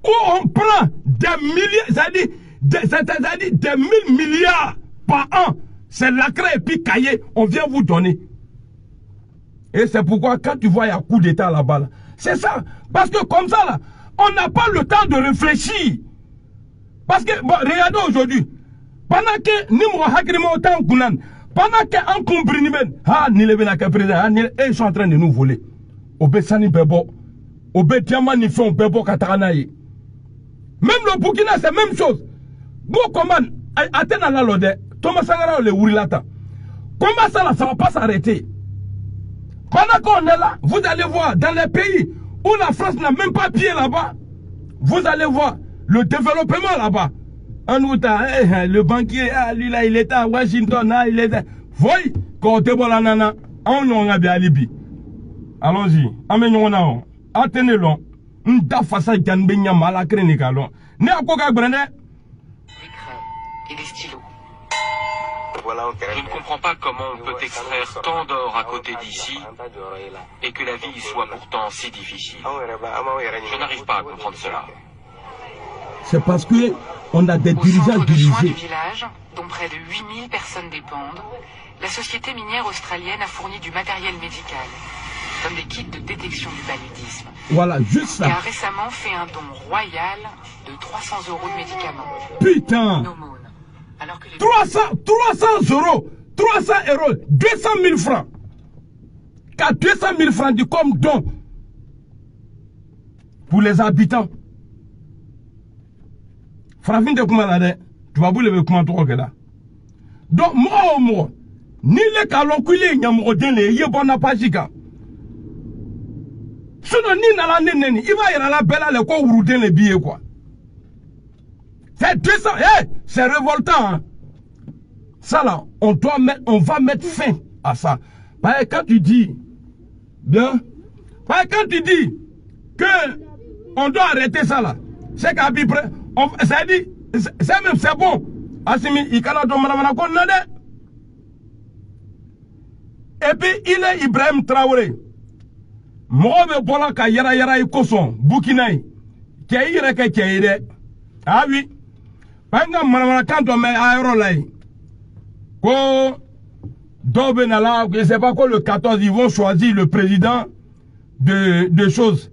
Où on prend des milliers, c'est-à-dire des 1000 milliards par an. C'est lacré et puis cahier, on vient vous donner. Et c'est pourquoi quand tu vois il y a coup d'état là-bas, là, c'est ça. Parce que comme ça là, on n'a pas le temps de réfléchir. Parce que, bon, regardez aujourd'hui, pendant que nous avons autant de pendant que en comprimé, ni le président, ils sont en train de nous voler. Obé Sani Bebo, Obé Diamani Fon Bebo Kataranaï. Même le Burkina, c'est la même chose. Bon, comment, Atena la lode, Thomas Sangara le Wurilata. Comment ça, là, ça ne va pas s'arrêter? Pendant qu'on est là, vous allez voir, dans les pays où la France n'a même pas pied là-bas, vous allez voir le développement là-bas. En outa, le banquier, lui là, il était à Washington, il était. Voyez, quand on est nana, on a bien alibi. Allons-y, amenons-nous. Attenez-le. N'ta face à Ganbenya malacré Nikalon. Né à quoi Brené? Des craies et des stylos. Je ne comprends pas comment on peut extraire tant d'or à côté d'ici et que la vie soit pourtant si difficile. Je n'arrive pas à comprendre cela. C'est parce que on a des dirigeants dirigés. Au centre de soins du village, dont près de 8000 personnes dépendent, la société minière australienne a fourni du matériel médical, comme des kits de détection du paludisme. Voilà, juste ça. Et a récemment fait un don royal de 300 € de médicaments. Putain! Alors que les 300 €, 300 €, 200 000 francs. Car 200 000 francs du comme don pour les habitants. Frafin de Koumalade, tu vas vous lever comment tu là. Donc, moi, ni les calonculés, n'y a mon délai, y a bon apagika. Sinon, ni n'a la néné, il va y avoir la belle à l'école où roudez les billets, quoi. C'est 200, c'est révoltant, hein. Ça là, on va mettre fin à ça. Parce que quand tu dis, bien, parce que quand tu dis que On doit arrêter ça là. C'est qu'à peu près, ça dit, c'est même, c'est bon. Assimi, il cala de Manamana. Et puis, il est Ibrahim Traoré. Moi, je vois que Yara Yara et Koson, Bukinaï, qui a eu qui a aidé. Ah oui. Panga Manamana quand on met aérolai. Ko Dobenala, je ne sais pas quoi, le 14, ils vont choisir le président de choses,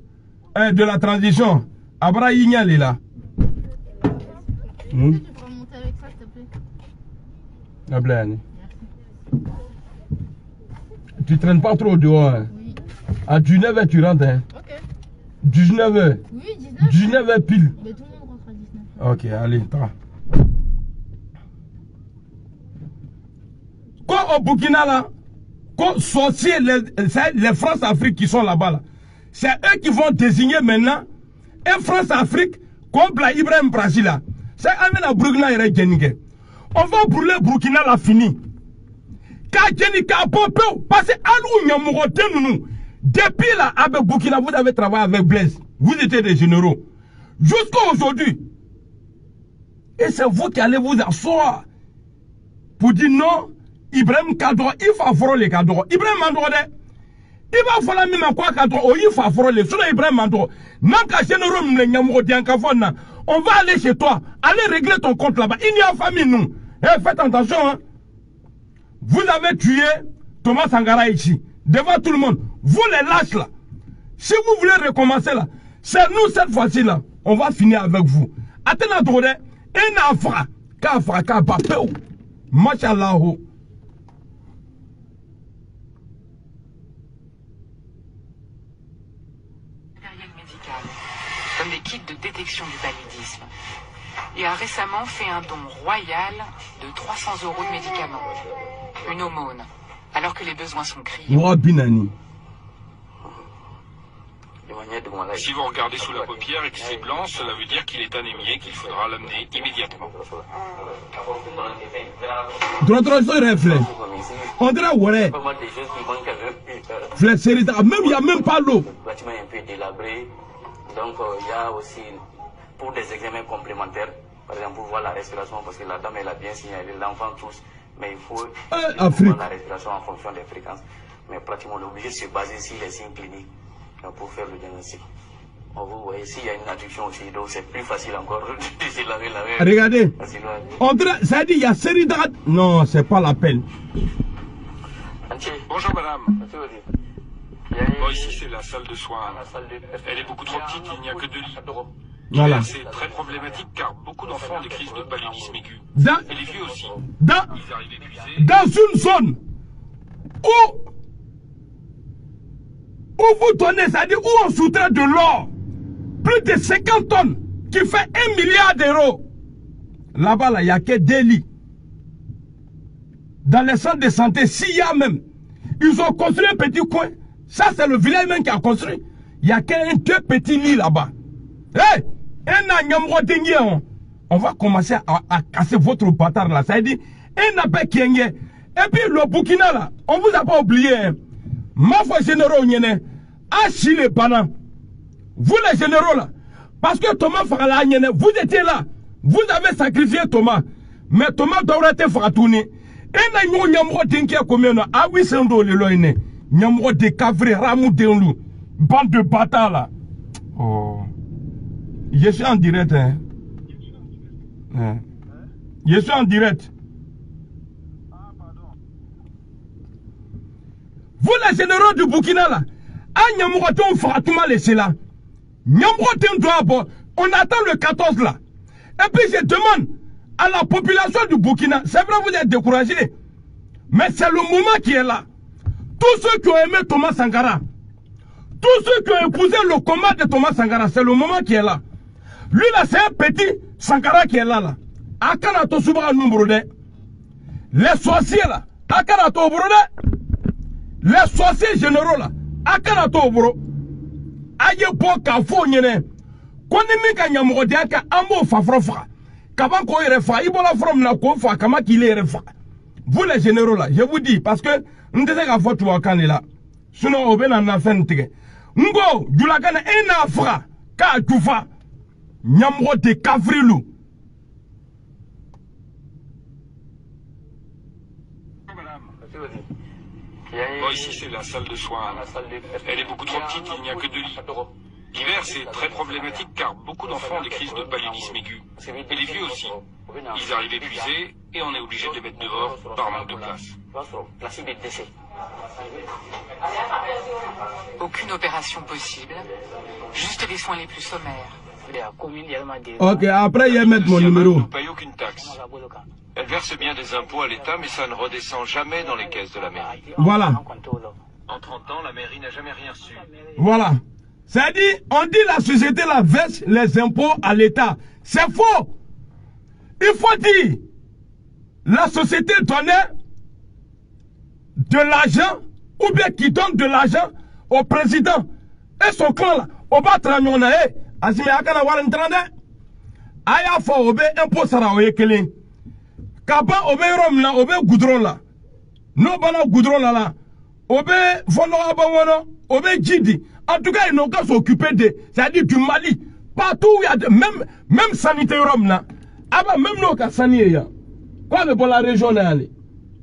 de la transition. Abra Ignal est là. Tu peux monter avec ça, s'il te plaît. La blague. Tu traînes pas trop dehors. Hein. Oui. À 19h, tu rentres. Hein. Ok. 19h. Oui, 19h. 19h pile. Mais tout le monde rentre à 19h. Ok, allez, t'as. Quoi au Burkina là, quoi sorcier les France-Afrique qui sont là-bas là. C'est eux qui vont désigner maintenant un France-Afrique comme la Ibrahim Brasil là. C'est un Burkina et Genike. On va brûler Burkina là fini. Car Genike a pas peur. Parce que nous, depuis là, avec Burkina, vous avez travaillé avec Blaise. Vous étiez des généraux. Jusqu'à aujourd'hui. Et c'est vous qui allez vous asseoir pour dire non. Ibrahim Kadro, il faut faire les cadres. Ibrahim Mandro, il va falloir même quoi cadro, il faut faire les. Sur Ibrahim Mandro, on va aller chez toi, aller régler ton compte là-bas. Il y a famille, nous. Eh, faites attention, hein. Vous avez tué Thomas Sankara ici, devant tout le monde. Vous les lâches là. Si vous voulez recommencer là, c'est nous cette fois-ci là. On va finir avec vous. Atena Drode, un afra, kafra, kabapeo. Machallah. Comme des kits de détection du paludisme, et a récemment fait un don royal de 300 € de médicaments. Une aumône, alors que les besoins sont criants. Si vous regardez sous la paupière et que c'est blanc, cela veut dire qu'il est anémié, qu'il faudra l'amener immédiatement. On dirait ouais. Même il n'y a même pas l'eau. Le bâtiment est un peu délabré. Donc il y a aussi pour des examens complémentaires, par exemple pour voir la respiration, parce que la dame elle a bien signalé, l'enfant tous, mais il faut voir la respiration en fonction des fréquences. Mais pratiquement on est obligé de se baser sur les signes cliniques pour faire le diagnostic. Vous voyez, s'il y a une adduction aussi, donc c'est plus facile encore de se laver la main. Regardez, on dirait, ça dit il y a série d'arrêts. Non, c'est pas la peine. Bonjour madame. Bon, ici c'est la salle de soins. Elle est beaucoup trop petite, il n'y a que 2 lits. Voilà. C'est très problématique car beaucoup d'enfants ont des crises de paludisme aigu. Et les vieux aussi. Ils arrivent épuisés. Dans une zone où vous donnez, c'est-à-dire où on soutrait de l'or, plus de 50 tonnes, qui fait 1 milliard d'euros. Là-bas, là, il n'y a que 2 lits. Dans les centres de santé, s'il y a même, ils ont construit un petit coin. Ça, c'est le village même qui a construit. Il n'y a qu'un 2 petits lits là-bas. Hé, on va commencer à casser votre bâtard là. Ça veut dire, un appel qui est. Et puis le Burkina là, on vous a pas oublié. Hein. Ma foi généraux, Achille les Banan. Vous les généraux là, parce que Thomas Farala, vous étiez là. Vous avez sacrifié Thomas. Mais Thomas doit être fratourné. Et nous avons dit combien ah oui, c'est un dos le loin. Nous avons dit cavre ramou de nous. Bande de bâtards là. Oh. Je suis en direct. Hein. Je suis en direct. Vous les généraux du Burkina là, on attend le 14 là. Et puis je demande à la population du Burkina, c'est vrai vous êtes découragés, mais c'est le moment qui est là. Tous ceux qui ont aimé Thomas Sankara, tous ceux qui ont épousé le combat de Thomas Sankara, c'est le moment qui est là. Lui là c'est un petit Sankara qui est là. Akanato Subara Numbrode. Les sorciers là, Akanato Brode. Les sorciers généraux là, Akanato bro, aye bo ka fo nyene, koni mi ka nyamodi aka ambo fafrofa, kaban ko refa, ibola from na ko fa kama kile refa. Vous les généraux là, je vous dis parce que ndese ka fo tu wakane là, sinon oben na fen tege. Ngo julakana en afra, ka tufa nyamro de kafrilu. Bon, ici c'est la salle de soins. Elle est beaucoup trop petite, il n'y a que 2 lits. L'hiver c'est très problématique car beaucoup d'enfants ont des crises de paludisme aigu. Et les vieux aussi. Ils arrivent épuisés et on est obligé de les mettre dehors par manque de place. Aucune opération possible, juste les soins les plus sommaires. Ok, après il y a mettre mon numéro. Elle ne paye aucune taxe. Elle verse bien des impôts à l'État, mais ça ne redescend jamais dans les caisses de la mairie. Voilà. En 30 ans, la mairie n'a jamais rien reçu. Voilà. C'est-à-dire, on dit la société la verse les impôts à l'État. C'est faux. Il faut dire, la société donnait de l'argent, ou bien qui donne de l'argent au président et son clan là. Au bas tragnon asime akana waran trande. Aya fo obe impôt sara oyekele. Kaba obe rom na obe goudron là. No bana goudron là. Obe fondo abawono, obe jidi. En tout cas, ils n'ont qu'à s'occuper de, c'est-à-dire du Mali. Partout où il y a de, même sanité rom là. Ah bah même nous qu'à sanité. Quoi de pour la région là.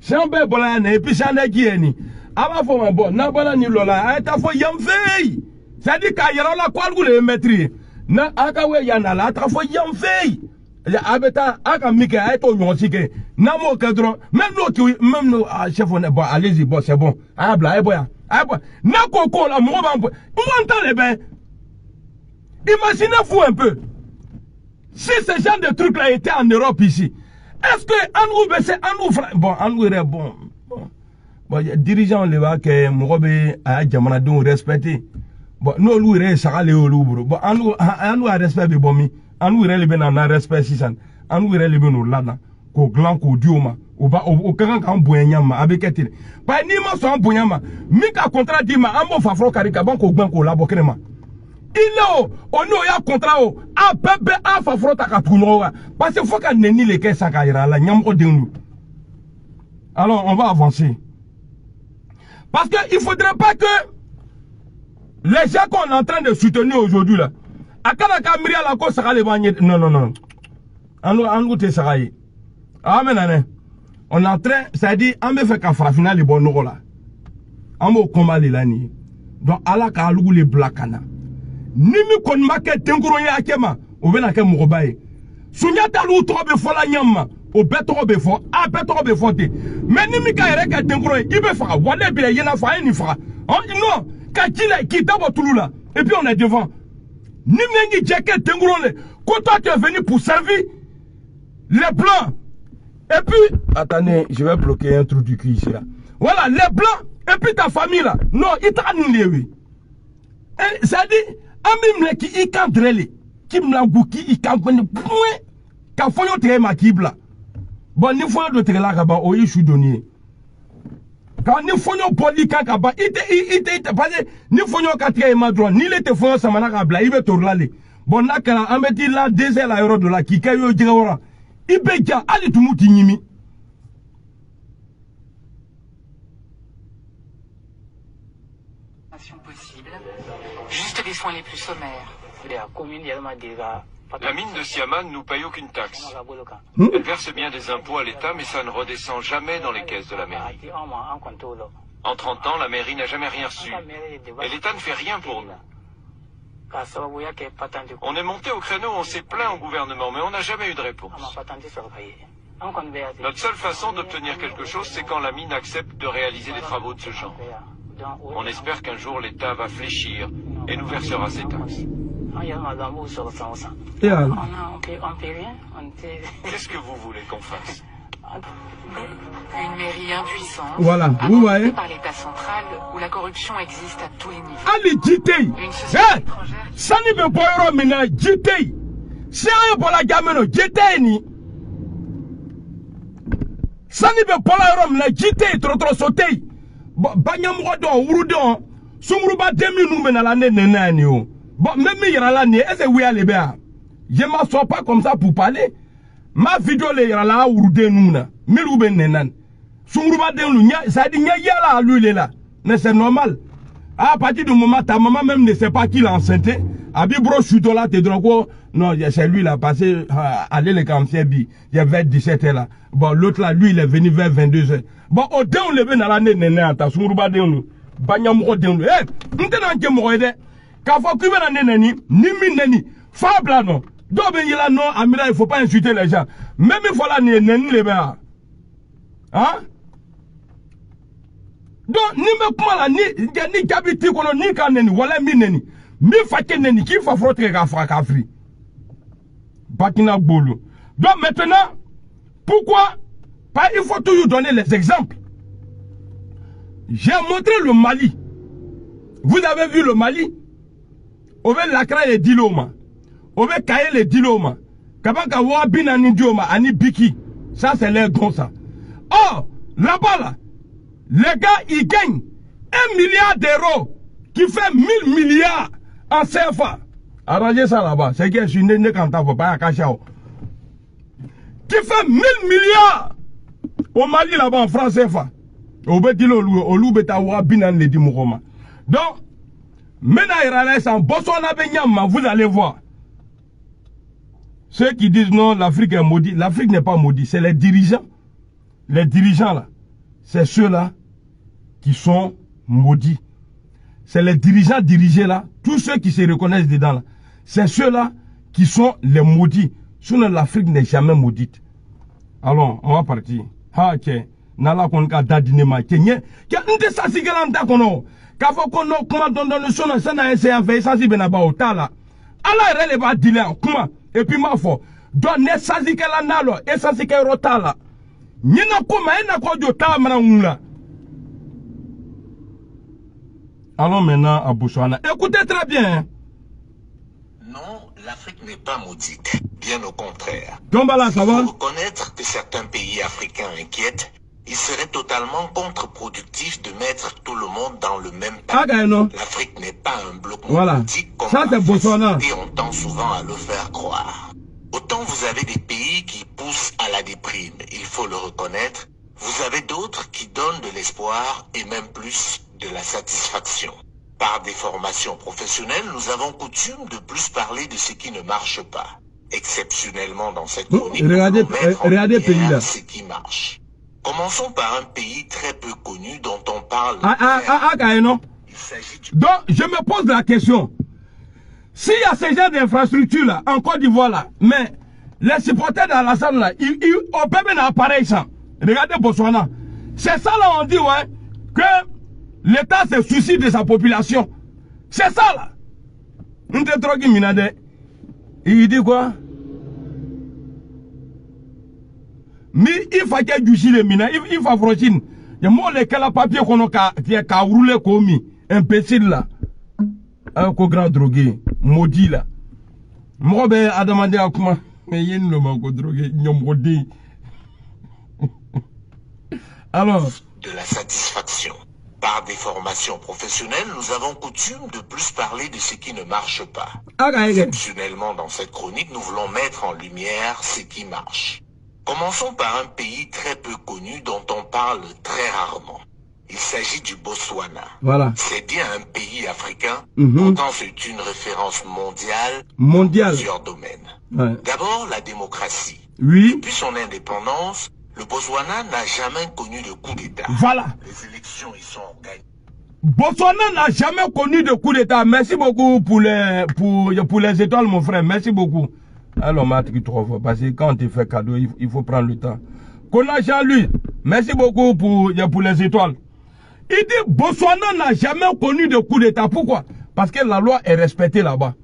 C'est un peu pour la et puis c'est un qui ah bah faut ma bonne. Na bana ni lola. Ah fo yamfei. C'est-à-dire qu'à yara la quoi le maîtriser. Na akawe yana la ta fo yamfei. Abeta aka mike a eto nyonsike na mo kedro même nous chef on bon allez-y bon c'est bon ah bla e boya ah boy na koko la mo ba on entend les ben imaginez-vous un peu si ce genre de truc là était en Europe ici est-ce que bon dirigeant les va que mo be a jamana don respecter bon no lu re saka le olubro bon anu a respect be bomi anu ire libe na respect sisan anu ire libe no lana ko glan ko dioma o kan kan boyanyama abeketire pa ni ma so boyama mi ka contrat di ma ambo fafro karika ban ko gban ko labo krema ile ono ya contrat o a bebe a fafro ta ka tuno wa parce que faut ka neni le ke saka ira la nyam o denu. Alors on va avancer parce que il faudrait pas que les gens qu'on est en train de soutenir aujourd'hui là akana kamria la ko saka le banye non anu te saka yi amen on est en train ça dit on me fait ka farafina le bon no là on mo combat le lani donc ala ka alugu le blakana nimi kon make tenguro ya akema o bena ke mo baye sunyata lu to be fola nyama o beto be fo a beto be fote mais nimi ka ere ka tenguro ibe fa wale bi yena fa ni fa non ka kila ki dabo tulula et puis on est devant. Nimnengi Djeke Tengourone, quand toi tu es venu pour servir les blancs. Et puis, attendez, je vais bloquer un trou du cul ici là. Voilà, les blancs, et puis ta famille là. Non, il t'a annulé, oui. Ça dit, Amim qui y cadrele, qui me l'a bouki, il campagne, point, qu'a fait un très maquibla. Bon, ni fois de très là, oh, je suis donné. Quand ni fonyo poli kakaba ite parce ni fonyo katre madron ni le te fonyo samana kabla ibe torlale bon nakala ameti la désert la euro de la ki kayo jigawara ibe ja ali tumuti nyimi possible juste les soins les plus sommaires. La mine de Siaman ne nous paye aucune taxe. Elle verse bien des impôts à l'État, mais ça ne redescend jamais dans les caisses de la mairie. En 30 ans, la mairie n'a jamais rien reçu. Et l'État ne fait rien pour nous. On est monté au créneau, on s'est plaint au gouvernement, mais on n'a jamais eu de réponse. Notre seule façon d'obtenir quelque chose, c'est quand la mine accepte de réaliser des travaux de ce genre. On espère qu'un jour l'État va fléchir et nous versera ses taxes. Qu'est-ce que vous voulez qu'on fasse? Une mairie impuissante, voilà, vous voyez, par l'État central où la corruption existe à tous les niveaux. Allez, JT, ça ne veut pas mener JT. C'est un pour la gamme, JT ni. Ça ne veut pas la Rome, la JT, trop sauté. Banyam Rodon, Roudon, Sumuruba demi nous mène à l'année nénani. Bon, même il y a l'année, est-ce que oui, allez bien? Je ne m'assois pas comme ça pour parler. Ma vidéo, il y a là où nous sommes. Mais nous sommes nénan. Sumuruba demi, ça dit, il y a là, lui, il est là. Mais c'est normal. À partir du moment, ta maman même ne sait pas qui l'a enceinté. Abibro Chutola, t'es droit. Non, c'est lui là, passé, aller le cancer, il y avait 17 h là. Bon, l'autre là, lui, il est venu vers 22 h. Bon, au dé, on levé dans l'année, néné, en ta soumouba de nous. Banyamoko de nous. Eh, nous t'en que moi aidé. Quand faut que vous n'en ni mi fable non. Donc, ben, il a non, Amira, il faut pas insulter les gens. Même il faut la néné, les gars. Hein? Donc, ni me kuma la, ni kabiti kono, ni kaneni, wala mi neni. Mi fake neni, qui fa frotter ka fri. Bakina Bolo. Donc maintenant, pourquoi pas il faut toujours donner les exemples. J'ai montré le Mali. Vous avez vu le Mali? On veut lacra les diloma. On veut cailler les diloma. Kabaka wabina ni dioma, ani biki. Ça c'est l'air comme ça. Oh, là-bas là, les gars ils gagnent 1 milliard d'euros qui fait 1000 milliards en CFA. Arrangez ça là-bas. C'est que je suis né quand t'as pas à Kachao. Qui fait 1000 milliards au Mali là-bas en France CFA. Au Bédilo, au Loubetawa, Binan, les Dimoroma. Donc, maintenant, en Botswana, vous allez voir. Ceux qui disent non, l'Afrique est maudite. L'Afrique n'est pas maudite. C'est les dirigeants. Les dirigeants là. C'est ceux-là qui sont maudits. C'est les dirigeants dirigés là. Tous ceux qui se reconnaissent dedans là. C'est ceux-là qui sont les maudits. Sinon, l'Afrique n'est jamais maudite. Alors, on va partir. Ah, ok. Nala konka dadinema. Kenye. Nde sasi gelanda kono. Kafo kono kuma dondono sono sana ese en fait sasi benaba otala. Ala rele ba dile kuma. Et puis ma fo. Don ne sasi gelanda lo. E sasi ke rotala. Nyina kuma ena ko jota mana ngula. Allons maintenant à Botswana. Écoutez très bien. Non, l'Afrique n'est pas maudite. Bien au contraire. Dombala, ça va? Il faut reconnaître que certains pays africains inquiètent. Il serait totalement contre-productif de mettre tout le monde dans le même panier. L'Afrique n'est pas un bloc maudit comme ça, c'est Botswana. Et on tend souvent à le faire croire. Autant vous avez des pays qui poussent à la déprime, il faut le reconnaître. Vous avez d'autres qui donnent de l'espoir et même plus de la satisfaction. Par des formations professionnelles, nous avons coutume de plus parler de ce qui ne marche pas. Exceptionnellement dans cette chronique, regardez pays là. Ce qui marche. Commençons par un pays très peu connu dont on parle. Donc, je me pose la question. S'il y a ce genre d'infrastructure là, en Côte d'Ivoire là, mais les supporters d'Alassane là, on peut bien appareil ça. Regardez Botswana. C'est ça là, on dit, ouais, que l'État se soucie de sa population. C'est ça là. Il dit quoi? Mais il faut qu'il y ait du mina, il faut franchir. Il y a moi lesquels papier qu'on a roulé comme imbécile là. Un grand drogué, maudit là. Moi ben a demandé à comment mais il y a une manque drogué, nyomodé. Alors de la satisfaction. Par des formations professionnelles, nous avons coutume de plus parler de ce qui ne marche pas. Exceptionnellement dans cette chronique, nous voulons mettre en lumière ce qui marche. Commençons par un pays très peu connu dont on parle très rarement. Il s'agit du Botswana. Voilà. C'est bien un pays africain, pourtant c'est une référence mondiale dans plusieurs domaines. Ouais. D'abord, la démocratie. Oui. Depuis son indépendance, le Botswana n'a jamais connu de coup d'État. Voilà. Les élections y sont gagnées. Botswana n'a jamais connu de coup d'État. Merci beaucoup pour les étoiles, mon frère. Merci beaucoup. Alors, parce que quand tu fais cadeau, il faut prendre le temps. Kona Jean-Louis, merci beaucoup pour les étoiles. Il dit Botswana n'a jamais connu de coup d'État. Pourquoi? Parce que la loi est respectée là-bas.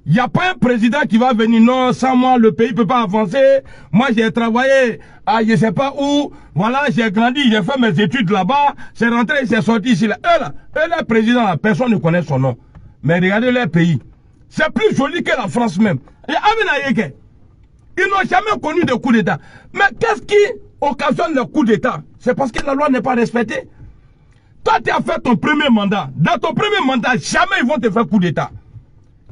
Il n'y a pas un président qui va venir, non, sans moi, le pays ne peut pas avancer. Moi, j'ai travaillé à je ne sais pas où. Voilà, j'ai grandi, j'ai fait mes études là-bas. C'est rentré, c'est sorti ici. Là. Eux, les présidents, là, personne ne connaît son nom. Mais regardez leur pays. C'est plus joli que la France même. Ils n'ont jamais connu de coup d'État. Mais qu'est-ce qui occasionne le coup d'État? C'est parce que la loi n'est pas respectée. Toi, tu as fait ton premier mandat. Dans ton premier mandat, jamais ils vont te faire coup d'État.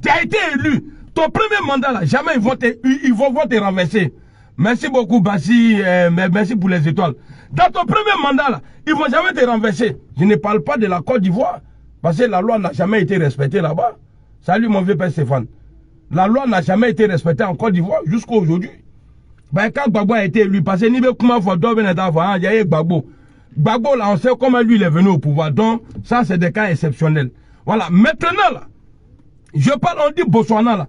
Tu as été élu. Ton premier mandat, là, jamais ils vont te renverser. Merci beaucoup, Bassi. Merci pour les étoiles. Dans ton premier mandat, là, ils ne vont jamais te renverser. Je ne parle pas de la Côte d'Ivoire. Parce que la loi n'a jamais été respectée là-bas. Salut mon vieux père Stéphane. La loi n'a jamais été respectée en Côte d'Ivoire jusqu'à aujourd'hui. Ben, quand Gbagbo a été élu, parce que il y a Gbagbo. Gbagbo, là, on sait comment lui il est venu au pouvoir. Donc, ça, c'est des cas exceptionnels. Voilà. Maintenant, là, je parle, on dit Botswana, là.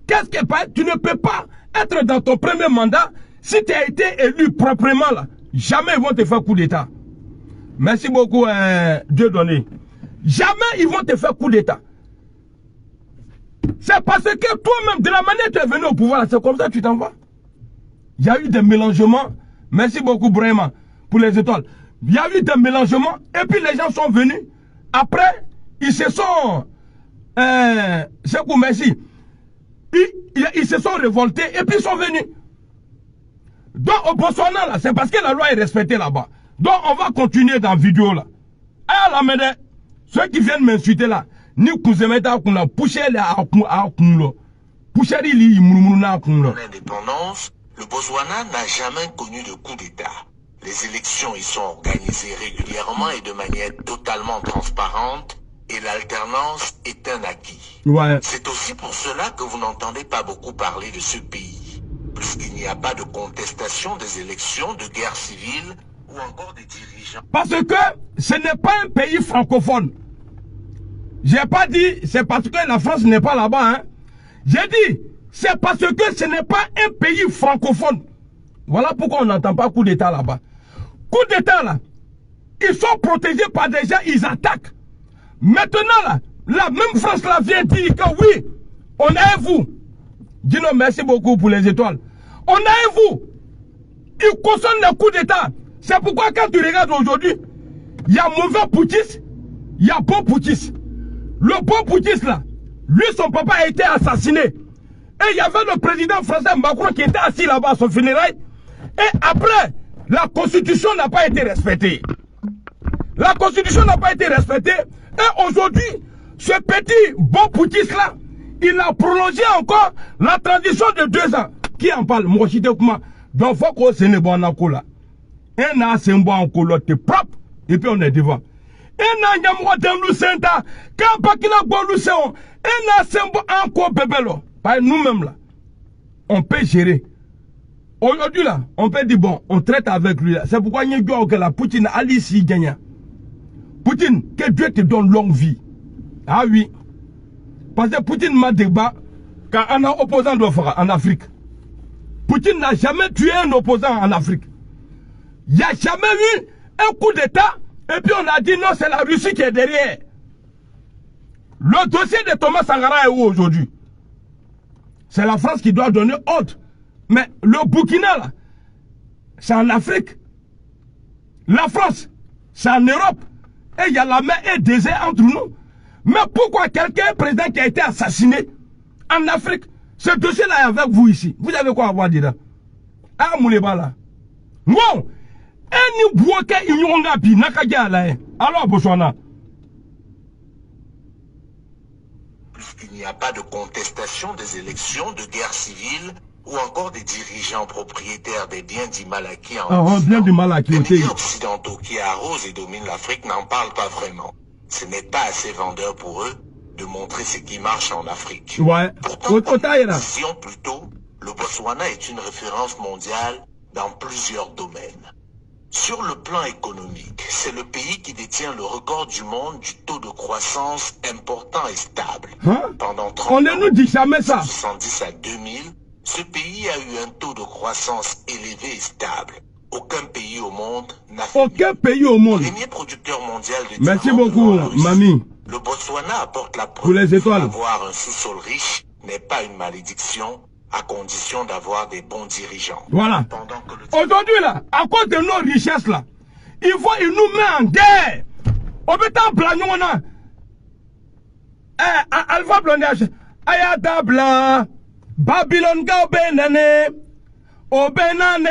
Qu'est-ce que tu ne peux pas être dans ton premier mandat si tu as été élu proprement, là. Jamais ils vont te faire coup d'État. Merci beaucoup, Dieu donné. Jamais ils vont te faire coup d'État. C'est parce que toi-même, de la manière que tu es venu au pouvoir, c'est comme ça que tu t'en vas. Il y a eu des mélangements. Merci beaucoup, Brahima, pour les étoiles. Il y a eu des mélangements. Et puis les gens sont venus. Après, ils se sont... c'est pour merci. Ils se sont révoltés et puis ils sont venus. Donc au Botswana, là, c'est parce que la loi est respectée là-bas. Donc on va continuer dans la vidéo là. Ah la merde, ceux qui viennent m'insulter là, ni Kouzemeta Kouna, poussez les à Kounlo. Poussez les à Kounlo. L'indépendance, le Botswana n'a jamais connu de coup d'État. Les élections y sont organisées régulièrement et de manière totalement transparente. Et l'alternance est un acquis. Ouais. C'est aussi pour cela que vous n'entendez pas beaucoup parler de ce pays, puisqu'il n'y a pas de contestation des élections, de guerre civile ou encore des dirigeants. Parce que ce n'est pas un pays francophone. J'ai pas dit c'est parce que la France n'est pas là-bas. Hein. J'ai dit c'est parce que ce n'est pas un pays francophone. Voilà pourquoi on n'entend pas coup d'État là-bas. Coup d'État là, ils sont protégés par des gens, ils attaquent. Maintenant là, la même France là vient dire que oui, on est vous. Dis-nous merci beaucoup pour les étoiles. On est vous. Ils cautionnent le coup d'État. C'est pourquoi quand tu regardes aujourd'hui, il y a mauvais putschiste, il y a bon putschiste. Le bon putschiste là, lui son papa a été assassiné. Et il y avait le président français Macron qui était assis là-bas à son funérail. Et après, la constitution n'a pas été respectée. La constitution n'a pas été respectée. Et aujourd'hui, ce petit bon putschiste là, il a prolongé encore la transition de 2 ans. Qui en parle? Moi, je dis comment. Donc, il faut qu'on se bon en là. Un an, c'est un bon en c'est propre. Et puis, on est devant. Un an, il y a moi dans le centre. Quand pas qu'il a bon le centre. Un an, c'est un bon encore bébé là. Par nous-mêmes là. On peut gérer. Aujourd'hui là, on peut dire bon, on traite avec lui là. C'est pourquoi il y a que la Poutine a ici gagné. Poutine, que Dieu te donne longue vie. Ah oui. Parce que Poutine m'a débat quand un opposant doit faire en Afrique. Poutine n'a jamais tué un opposant en Afrique. Il n'y a jamais eu un coup d'État et puis on a dit non, c'est la Russie qui est derrière. Le dossier de Thomas Sankara est où aujourd'hui? C'est la France qui doit donner ordre. Mais le Burkina là, c'est en Afrique. La France, c'est en Europe. Et il y a la mer et désert entre nous. Mais pourquoi quelqu'un, président qui a été assassiné en Afrique, ce dossier-là est avec vous ici? Vous avez quoi à voir dedans? Ah, Mouleba là. Bon, et nous bloquons une ngapi, nakaja là. Alors, Botswana. Puisqu'il n'y a pas de contestation des élections, de guerre civile ou encore des dirigeants propriétaires des biens dits mal acquis en Occident, les médias occidentaux qui arrosent et dominent l'Afrique n'en parlent pas vraiment. Ce n'est pas assez vendeur pour eux de montrer ce qui marche en Afrique. Ouais. Pourtant, disons plutôt, le Botswana est une référence mondiale dans plusieurs domaines. Sur le plan économique, c'est le pays qui détient le record du monde du taux de croissance important et stable. Hein? Pendant 30 ans, on ne nous dit jamais ça. De 1970 à 2000, ce pays a eu un taux de croissance élevé et stable. Aucun pays au monde n'a fait aucun pays au monde. Premier producteur mondial de merci beaucoup, mamie. Le Botswana apporte la preuve qu'avoir un sous-sol riche n'est pas une malédiction, à condition d'avoir des bons dirigeants. Voilà. Aujourd'hui là, à cause de nos richesses là, il nous met en guerre. Au béton blanc, on a Alpha Blondage, Ayata Blanc, Babylone Gaobenane, Obenane,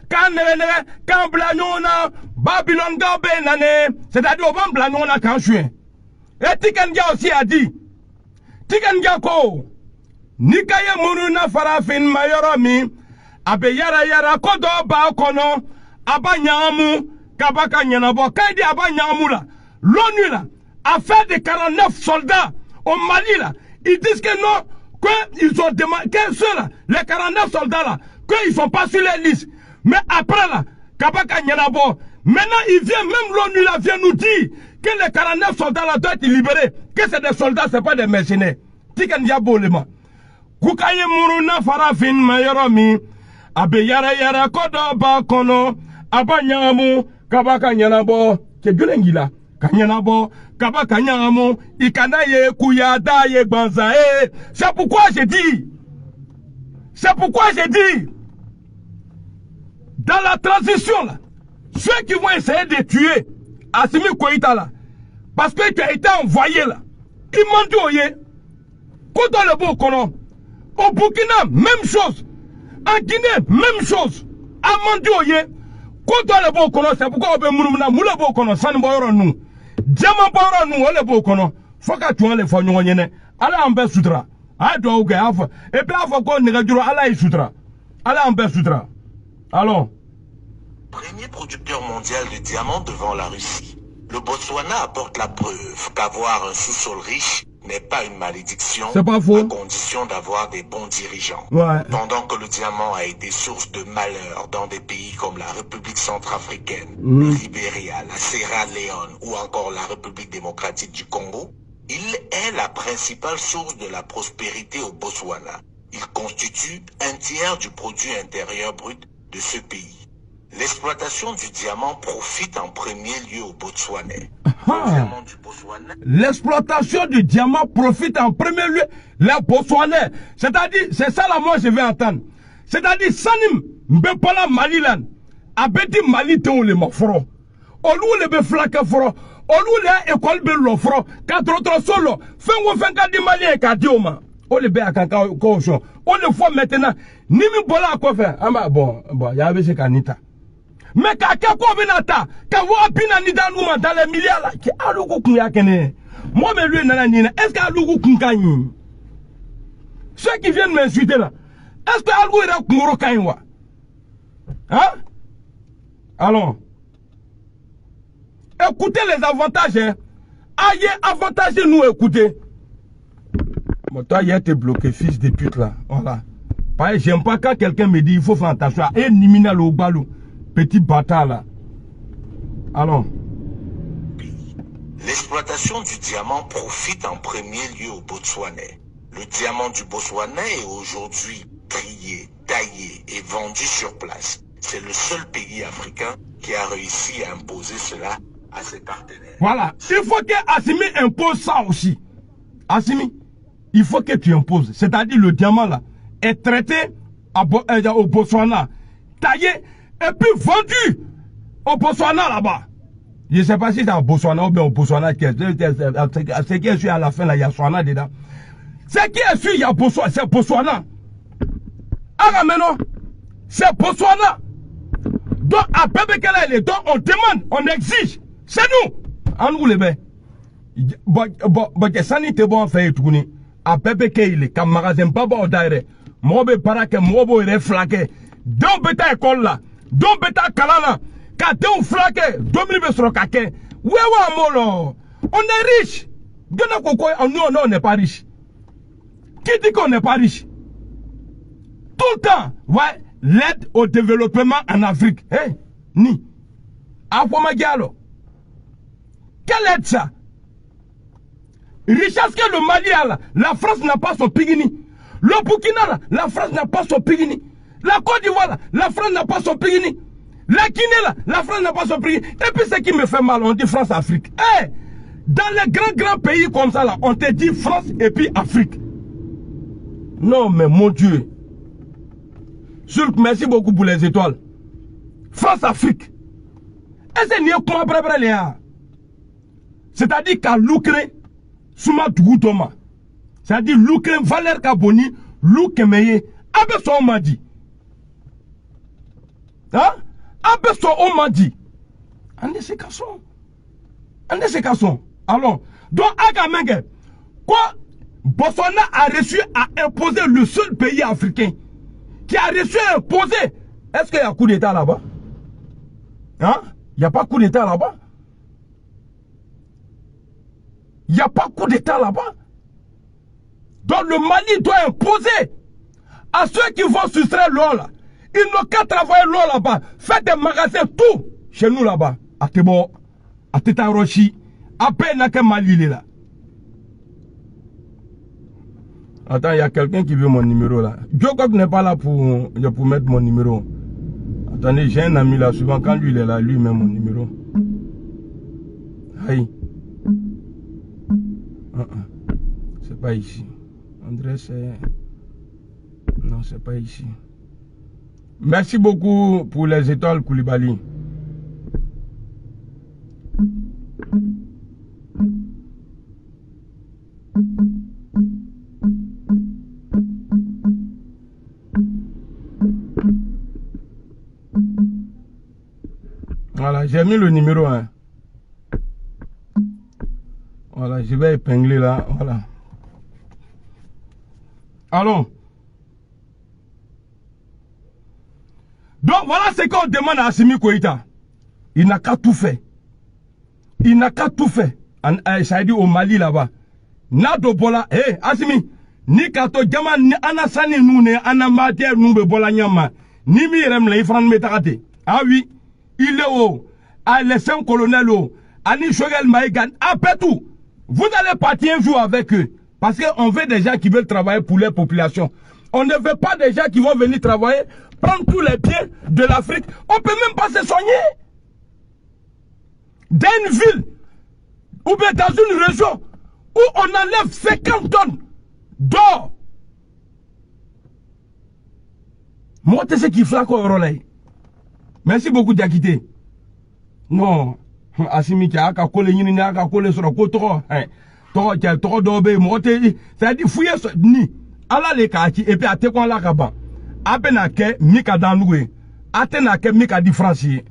Kanene, Kamblanona, Babylone Gaobenane, c'est-à-dire au ban blanc, quand je suis. Et Tikanga aussi a dit, Tikanga ko. Nikaye muruna farafin mayoromi abe yara yara kodo ba kono abanyamu kabaka nyanabo kaidi abanyamu la l'ONU la à faire des 49 soldats au Mali là. Ils disent que non, qu'ils ont demandé, que ceux-là, les 49 soldats là, qu'ils ne sont pas sur les listes. Mais après là, Kabaka Nyanabo, maintenant il vient, même l'ONU là vient nous dire que les 49 soldats là doivent être libérés, que c'est des soldats, ce n'est pas des mercenaires. Tikan Diabolema. Kukaye Muruna Farafin Mayoromi, Abe Yara Yara Kodo Bakono, Abanyamu, Kabaka Nyanabo, Kegulengila, Kanyanabo, Kabaka Nyanamo, Ikanaye, Kuyada, Banzae. C'est pourquoi j'ai dit. C'est pourquoi j'ai dit. Dans la transition là, ceux qui vont essayer de tuer Assimi Koïta là, parce que tu as été envoyé là, ils m'ont dit oye, quand on le beau kono, au Burkina, même chose, en Guinée, même chose, à Mandi oye, quand on le beau kono, c'est pourquoi on peut mourir, moule beau kono, sans nous, nous, diamant boro nous, on le beau kono, faut que tu en les fonds, allez en bas soutra, à toi, ok, et puis il faut qu'on ne regarde, allez soutra, allez en bas soutra. Allons. Premier producteur mondial de diamants devant la Russie. Le Botswana apporte la preuve qu'avoir un sous-sol riche n'est pas une malédiction, c'est pas faux, à condition d'avoir des bons dirigeants. Ouais. Pendant que le diamant a été source de malheur dans des pays comme la République centrafricaine, le Libéria, la Sierra Leone ou encore la République démocratique du Congo, il est la principale source de la prospérité au Botswana. Il constitue un tiers du produit intérieur brut de ce pays. L'exploitation du diamant profite en premier lieu au Botswanais. L'exploitation du diamant profite en premier lieu les Botswanais. C'est-à-dire, c'est ça là moi je vais entendre. C'est-à-dire, Sanim Mbepala Malilan, Abeti Mali Théo le Mofro, Olou le Beflake Fro, Olou le École Belofro, 4 autres solo, Fengo Fenka di Mali et Kadioma, Ole Be Akaka Kosho, on le voit maintenant, Nimi Bola à quoi faire. Ah bah bon, il y avait ce Kanita. Mais quand on venata, quand on pina ni dans les milliards là, qui a l'oukou kuya kene. Moi mais lui nananina, est-ce qu'il y a l'oukou kunkani? Ceux qui viennent m'insulter là, est-ce qu'il y a l'oukou kungoro kainwa? Hein? Allons. Écoutez les avantages, hein. Ayez avantage de nous écouter. Bon, toi, il a été bloqué, fils de pute là. Voilà. Pareil, j'aime pas quand quelqu'un me dit il faut faire attention à éliminer le balou. Petit bâtard là. Allons. L'exploitation du diamant profite en premier lieu au Botswanais. Le diamant du Botswana est aujourd'hui trié, taillé et vendu sur place. C'est le seul pays africain qui a réussi à imposer cela à ses partenaires. Voilà. Il faut que Assimi impose ça aussi. Assimi, il faut que tu imposes. C'est-à-dire le diamant là est traité au Botswana, taillé et puis vendu au Botswana là-bas. Je ne sais pas si c'est au Botswana ou bien au Botswana. Ce qui est sûr à la fin, là, il y a Botswana dedans. Ce qui est sûr, il y a Botswana. C'est Botswana. Ah, maintenant, c'est Botswana. Donc, à Bébé donc on demande, on exige. C'est nous. En nous, les bêtes. Bon, ça n'est pas bon à faire tout. À Bébé Kele, comme magasin Baba au Daire. Moi, je parle que moi, je vais flaquer. Donc, bêta école là. Donc, bêta kalala. Quand on flaqué, 2000 sur le caquet. Ouais, molo. On est riche. Nous, on n'est pas riche. Qui dit qu'on n'est pas riche? Tout le temps, ouais, l'aide au développement en Afrique. Hein? Ni. Afomagalo. Quelle aide ça? Richesse que le Mali a là, la France n'a pas son pigini. Le Burkina là, la France n'a pas son pigini. La Côte d'Ivoire là, la France n'a pas son pigini. La Guinée là, la France n'a pas son pigini. Et puis ce qui me fait mal, on dit France-Afrique. Eh, dans les grands pays comme ça là, on te dit France et puis Afrique. Non mais mon Dieu. Merci beaucoup pour les étoiles. France-Afrique. Et c'est mieux comment préparer les gars. C'est-à-dire qu'à l'Ukraine, Souma Tougutoma. C'est-à-dire l'Ukraine, Valère Kaboni, l'Ukraine, Abesso Omadi. Hein? Abesso Omadi. En ces cassons. En ces cassons. Alors, donc, Agamenge, quoi? Botswana a reçu à imposer le seul pays africain qui a reçu à imposer. Est-ce qu'il y a coup d'État là-bas? Hein? Il n'y a pas coup d'État là-bas? Il n'y a pas coup d'État là-bas. Donc le Mali doit imposer à ceux qui vont soustraire l'eau là. Ils n'ont qu'à travailler l'eau là-bas. Faites des magasins, tout chez nous là-bas. À Tebo, à Tetarochi, à peine à Mali là. Attends, il y a quelqu'un qui veut mon numéro là. Jokok n'est pas là pour mettre mon numéro. Attendez, j'ai un ami là, souvent quand lui il est là, lui met mon numéro. Aïe. C'est pas ici. André, c'est... Non, c'est pas ici. Merci beaucoup pour les étoiles, Koulibaly. Voilà, j'ai mis le numéro 1. Voilà, je vais épingler là. Voilà. Allons. Donc voilà ce qu'on demande à Assimi Goïta. Il n'a qu'à tout faire. Il n'a qu'à tout faire. Ça dit au Mali là-bas. Nado bola, Assimi, ni kato jama ni anasani nous ne anamate nous be bola nyama. Ni mi rem le ifran metakate. Ah oui, il est haut. Ah, les 5 colonels haut. Ani Shogel Maïgan, après tout. Vous allez partir un jour avec eux. Parce qu'on veut des gens qui veulent travailler pour les populations. On ne veut pas des gens qui vont venir travailler, prendre tous les pieds de l'Afrique. On ne peut même pas se soigner. Dans une ville, ou bien dans une région, où on enlève 50 tonnes d'or. Moi, tu sais qui flaque au relais. Merci beaucoup d'Akité. Non. Assimi qui a collé ni a collé sur le côté. Toro dobe moté. Ça dit fouiller ni. Ala le kaki et puis à te quoi la kaba. Abena ke mika dans loué. Atena ke mika différencier.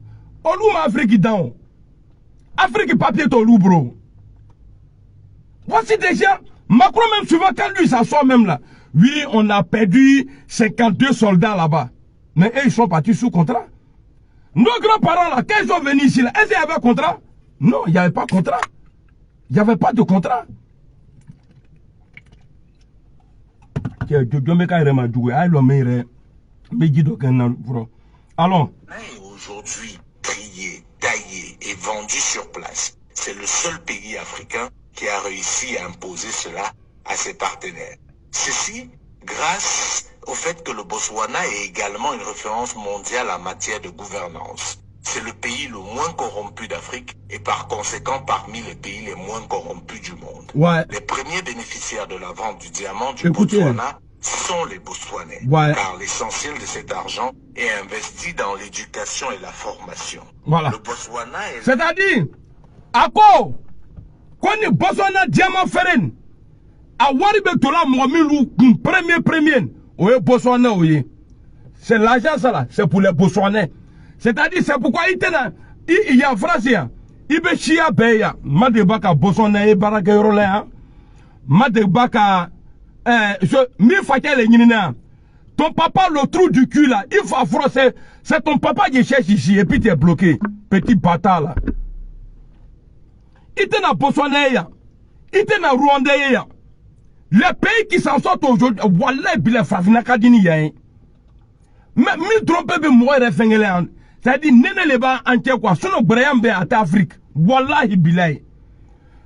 Olu ma Afrique dans. Afrique papier to lou bro. Voici déjà Macron même souvent quand lui s'assoit même là. Oui, on a perdu 52 soldats là-bas. Mais eux ils sont partis sous contrat. Nos grands-parents là, quand ils sont venus ici là, est-ce qu'il y avait un contrat? Non, il n'y avait pas de contrat. Il n'y avait pas de contrat. Allons. Aujourd'hui, trié, taillé et vendu sur place, c'est le seul pays africain qui a réussi à imposer cela à ses partenaires. Ceci grâce au fait que le Botswana est également une référence mondiale en matière de gouvernance. C'est le pays le moins corrompu d'Afrique et par conséquent parmi les pays les moins corrompus du monde. Ouais. Les premiers bénéficiaires de la vente du diamant du Botswana sont les Botswanais. Ouais. Car l'essentiel de cet argent est investi dans l'éducation et la formation. Voilà. Le Botswana est... C'est-à-dire, à quoi quand le Botswana diamant ferren, à Waribe Tola Mwamilu, premier, oui, Botswana, oui. C'est l'argent, ça là, c'est pour les Botswanais. C'est-à-dire, c'est pourquoi il y a France, il y a Chia Beya, Madebaka Botswana et Baraka Roléa, Madebaka, mi fatel et Nina. Ton papa, le trou du cul là, il faut affronter, c'est ton papa qui cherche ici, et puis tu es bloqué, petit bâtard là. Il était dans Botswana, il était dans Rwanda. Les pays qui s'en sortent aujourd'hui, voilà, il est Fafinakadini. Mais mi trompe be mourir fengele. C'est-à-dire, nene les bas entier quoi, sono brayambe à Afrique. Wallahi bilay.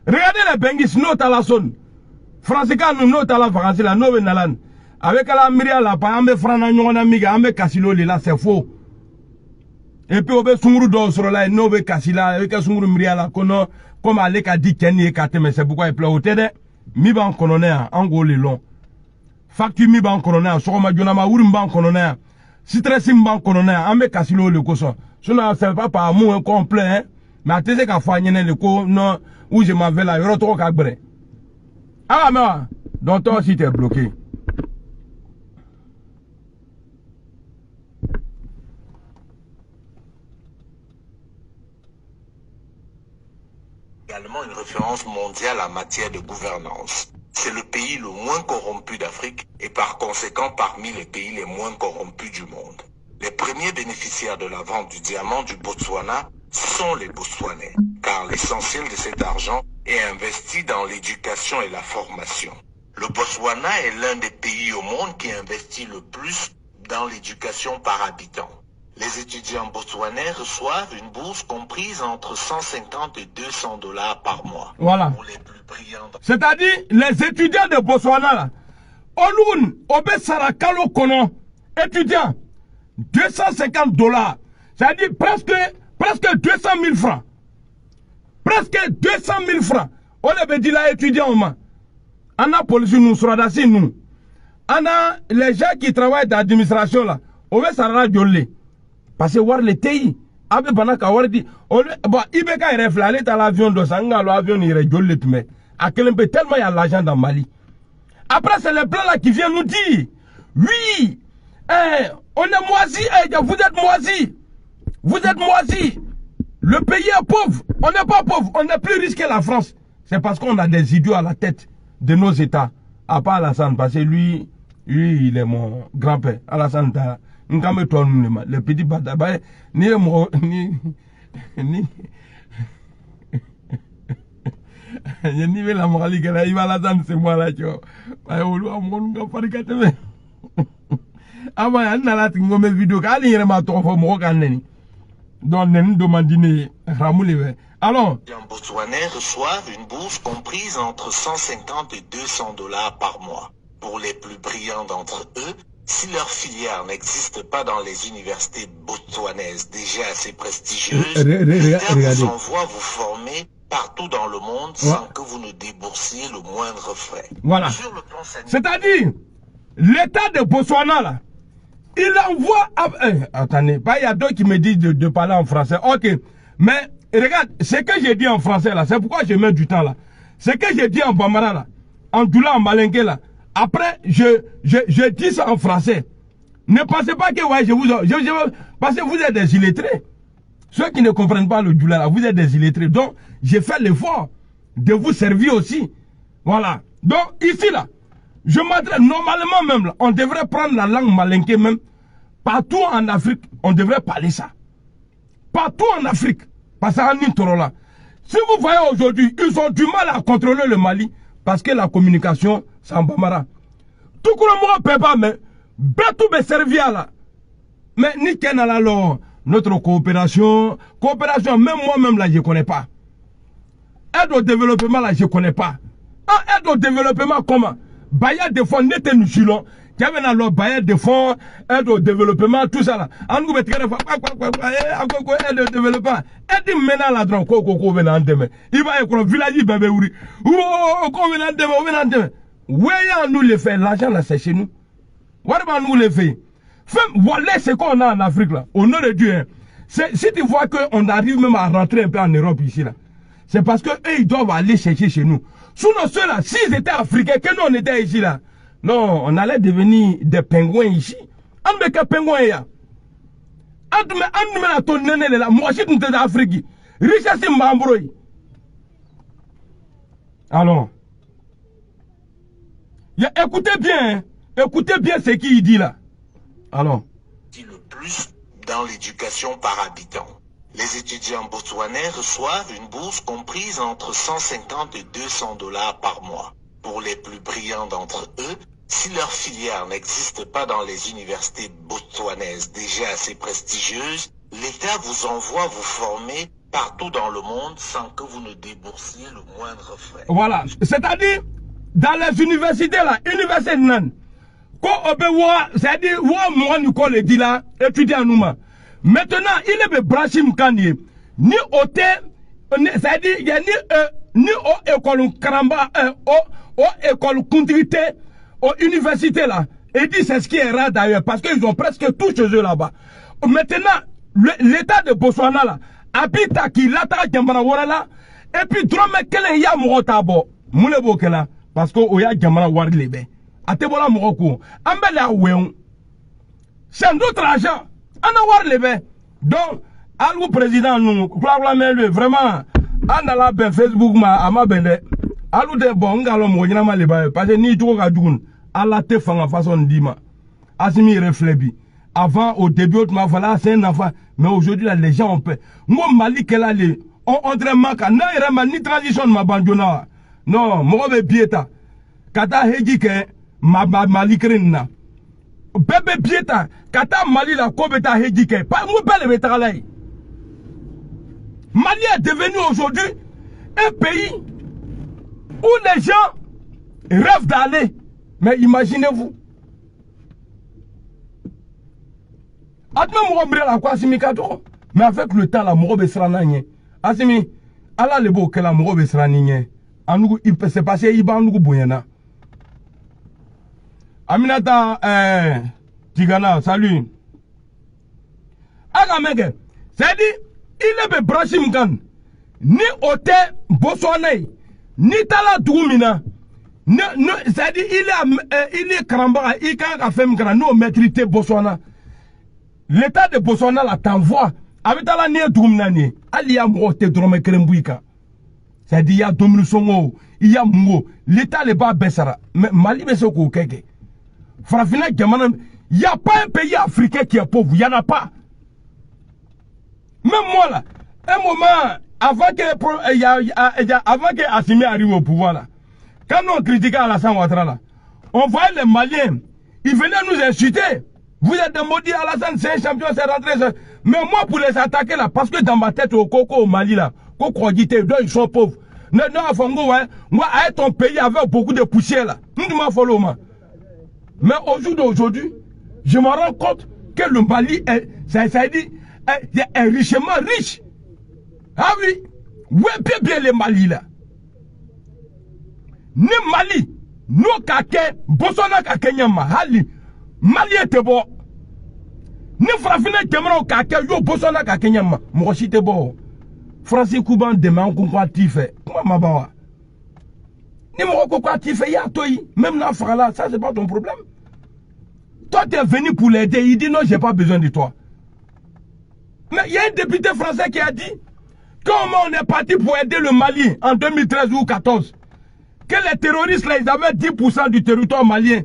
Regardez les Bengis, no talason. Français nous no tala vacances la no venalan. Avec la miria la pa ambe frana nyona miga ambe kasilo là, c'est faux. Et puis obe sunguru do sur la no be kasila avec sunguru miria la kono comme aleka dit kenni ekate mais c'est pourquoi il pleut au tede. Mi ban kononea ango le long. Factu mi ban kononea sokoma jonama wuri ban kononea. Stress ban kononea ambe kasilo le koso. Sinon c'est pas par amour complet hein. Mais atese ka fa nyene le ko non où je m'en vais là yoro to ka gbre. Ah mais donc toi aussi t'es bloqué. Également une référence mondiale en matière de gouvernance. C'est le pays le moins corrompu d'Afrique et par conséquent parmi les pays les moins corrompus du monde. Les premiers bénéficiaires de la vente du diamant du Botswana sont les Botswanais. car l'essentiel de cet argent est investi dans l'éducation et la formation. Le Botswana est l'un des pays au monde qui investit le plus dans l'éducation par habitant. Les étudiants botswanais reçoivent une bourse comprise entre 150 et 200 $ par mois. Voilà. C'est-à-dire, les étudiants de Botswana, là, Oloun, Obe Sarakalo Kono, étudiants, 250 $. C'est-à-dire presque 200 000 francs. Presque 200 000 francs. On avait dit là, étudiants, on a police, nous, Sradassi, nous. On a les gens qui travaillent dans l'administration, là, Obe Sarara Djolé. Parce que voir les TI, Abe Banaka, Wardi, bon, Ibeka est reflé à l'avion de Sanga, l'avion il est Djolé, mais à quel point tellement il y a l'argent dans Mali. Après, c'est le plan là qui vient nous dire, oui, on est moisi, vous êtes moisi. Vous êtes moisi. Le pays est pauvre. On n'est pas pauvre. On est plus riche que la France. C'est parce qu'on a des idiots à la tête de nos États. À part Alassane, parce que lui, il est mon grand-père. Alassane, le petit bataille, ni la morale que là, il va Alassane, c'est moi là, tu vois. Avant, on a la vidéo, quand il y a un alors, les Botswanais reçoivent une bourse comprise entre 150 et 200 $ par mois. Pour les plus brillants d'entre eux, si leur filière n'existe pas dans les universités botswanaises déjà assez prestigieuses, l'État vous envoie vous former partout dans le monde sans que vous ne déboursiez le moindre frais. Voilà. C'est-à-dire, l'État de Botswana, là, il envoie... attendez, il y a d'autres qui me disent de parler en français. Ok, mais regarde, ce que j'ai dit en français là, c'est pourquoi je mets du temps là. Ce que j'ai dit en bambara là, en doula, en malingue là, après je dis ça en français. Ne pensez pas que ouais, parce que vous êtes des illettrés. Ceux qui ne comprennent pas le doula là, vous êtes des illettrés. Donc, j'ai fait l'effort de vous servir aussi. Voilà. Donc, ici là, je m'adresse, normalement même, là, on devrait prendre la langue malinké même. Partout en Afrique, on devrait parler ça. Partout en Afrique. Parce qu'en Intorola. Si vous voyez aujourd'hui, ils ont du mal à contrôler le Mali. Parce que la communication, c'est en Bamara. Tout le monde ne peut pas, mais tout me servir là. Mais ni qu'un alors, notre coopération, même moi-même là, je ne connais pas. Aide au développement là, je ne connais pas. Aide au développement comment? Bayer de fonds, n'était nous chilons. Qui avait dans le bayer de fonds, aide au développement, tout ça là. En nous, aide au développement. Aide maintenant là, donc, venant demain. Il va y avoir un village, bébé, oui. Venant demain. Oui, nous le fait, l'argent là, c'est chez nous. What nous le fait? Voilà ce qu'on a en Afrique là. Au nom de Dieu, hein. Si tu vois qu'on arrive même à rentrer un peu en Europe ici là, c'est parce que eux, ils doivent aller chercher chez nous. Sinon, ceux-là, s'ils étaient africains, que nous on était ici là, non, on allait devenir des pingouins ici. On ne que pingouins là. On ne ton néné là, moi je suis en Afrique. Richesse Mbambroy. Alors, écoutez bien ce qu'il dit là. Alors. Le plus dans l'éducation par habitant. Les étudiants botswanais reçoivent une bourse comprise entre 150 et 200 $ par mois. Pour les plus brillants d'entre eux, si leur filière n'existe pas dans les universités botswanaises déjà assez prestigieuses, l'État vous envoie vous former partout dans le monde sans que vous ne déboursiez le moindre frais. Voilà, c'est-à-dire, dans les universités là, université nan, c'est-à-dire, moi nous le dit là, étudiant nous. Maintenant, il est branché Mkanye, ni au c'est-à-dire, il y a ni au école Karamba, au école Kuntrité, aux universités là. Et dit c'est ce qui est rare d'ailleurs, parce qu'ils ont presque tout chez eux là-bas. Maintenant, l'État de Botswana là, habite à qui l'attaque Djambara là, et puis drôme quel ya Morotabo, Moulebo Kela, parce que Oya Djambara Warlebe, à Tebola Moroko, Ambela Weon. C'est un autre argent. Donc, algo président nous, vraiment, on a la ben Facebook ma ama bende, algo de bon galon mo nyama le ba parce que ni tout ka djoun, ala te fanga façon dima. Asimi réfléchi. Avant au début on m'a voilà c'est un enfant, mais aujourd'hui là les gens ont peur. Moi Mali que là entraînement ka na yɛrɛ ma ni transition ma ban joona non mɔgɔ bɛ bie ta ka taa heji kɛ Mali kelen na bɛɛ bɛ bie ta ka taa Mali la ko bɛ taa heji kɛ mun bɛɛ de bɛ taga la ye. Mali est devenu aujourd'hui un pays où les gens rêvent d'aller. Mais imaginez-vous. Mais avec le temps, la moro besra nanye. Asimi, ala lebo ke la moro besra nanye. Anugu, il s'est passé, il va nous boyana. Aminata, Tigana, salut. Agamege, c'est dit, il est branché mgan. Ni ote Botswana, ni tala doumina. C'est-à-dire, il est Karamba, il a fait nous maîtriser Botswana. L'État de Botswana la t'envoie. Avec la nez doumnani, alia mote drome krembouika. C'est-à-dire, il y a Dominisongo, il y a Mungo. L'État n'est pas Bessara. Mais Mali, mais c'est quoi keke. Frafina, il n'y a pas un pays africain qui est pauvre. Il n'y en a pas. Même moi là, un moment, avant que Assimi arrive au pouvoir là, quand on critiquait Alassane Ouattara là, on voyait les Maliens, ils venaient nous insulter. Vous êtes des maudits, Alassane, c'est un champion, c'est rentré. Mais moi, pour les attaquer là, parce que dans ma tête au Coco, au Mali là, ils sont pauvres. Non, moi, à ton pays avec beaucoup de poussière là, mais au jour d'aujourd'hui, je me rends compte que le Mali est, est richement riche. Ah oui, ouais, bien les Mali là. Ni Mali, no kake, Botswana kake nyama, hali, Mali était bon. Ni Frafine Kemra kake, yo Botswana kake nyama, Moroshi te bon. Francis Kouban demain, on comprend fait. Comment ma bawa? Ni Moroko quoi tu fais, ya toi, même dans Frala, ça c'est pas ton problème. Toi tu es venu pour l'aider, il dit non, j'ai pas besoin de toi. Mais il y a un député français qui a dit, comment on est parti pour aider le Mali en 2013 ou 2014, que les terroristes là, ils avaient 10% du territoire malien.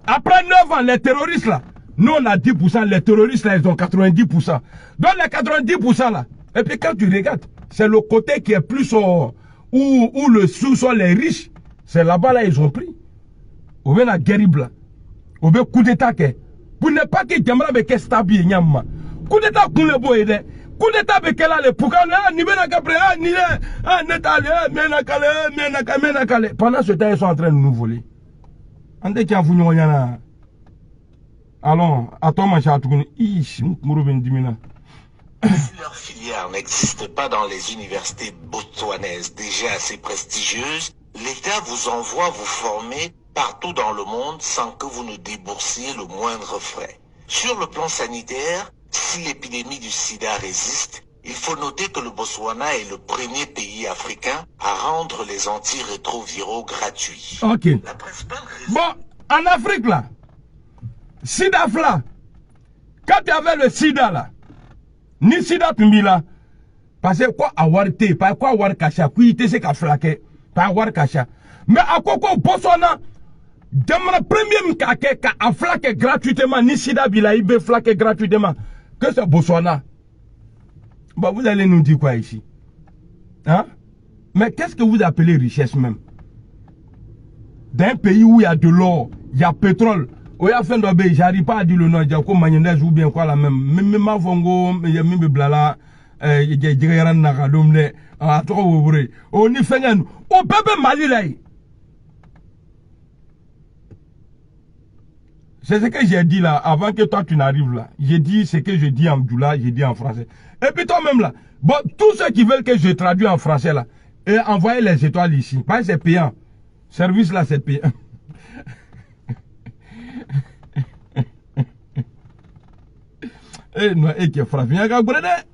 Après 9 ans, les terroristes là, nous on a 10%, les terroristes là, ils ont 90%. Donc les 90% là, et puis quand tu regardes, c'est le côté qui est plus où le sous-sol est riche. C'est là-bas là, ils ont pris. Ou bien la guerre blanc. Ou bien coup d'état que. Pour ne pas que Djamra be stabi nyama. Coup d'état pour le boy de. Coup d'état be kela le pour quand ni bena kapre ni le netale mena kale. Pendant ce temps ils sont en train de nous voler. Ande qui a voulu nyana. Allons, attends ma chatou ish muro ben dimina. Si leur filière n'existe pas dans les universités botswanaises déjà assez prestigieuses, l'État vous envoie vous former partout dans le monde sans que vous ne déboursiez le moindre frais. Sur le plan sanitaire, si l'épidémie du sida résiste, il faut noter que le Botswana est le premier pays africain à rendre les antirétroviraux gratuits. Ok. La principale raison... Bon, en Afrique là, sida là, quand tu avais le sida là, ni sida tumbila parce que quoi avoir té pas quoi avoir cacha qui te c'est qu'a flaqué pas avoir cacha mais à quoi Botswana demande premier m'kake qu'a flaqué gratuitement ni sida bila il be flaqué gratuitement que c'est Botswana. Bah vous allez nous dire quoi ici hein? Mais qu'est-ce que vous appelez richesse même d'un pays où il y a de l'or, il y a pétrole. J'arrive pas à dire le nom, Djako mayonnaise ou bien quoi la même. Même ma fongo, même blala, Djigayran Nakadomle, à toi ouvré. On y fait un, au bébé Mali là. C'est ce que j'ai dit là, avant que toi tu n'arrives là. J'ai dit ce que je dis en djoula, j'ai dit en français. Et puis toi-même là, bon, tous ceux qui veulent que je traduise en français là, et envoyez les étoiles ici. Pas c'est payant. Service là, c'est payant. Eh non, et que Frafina Gabrede.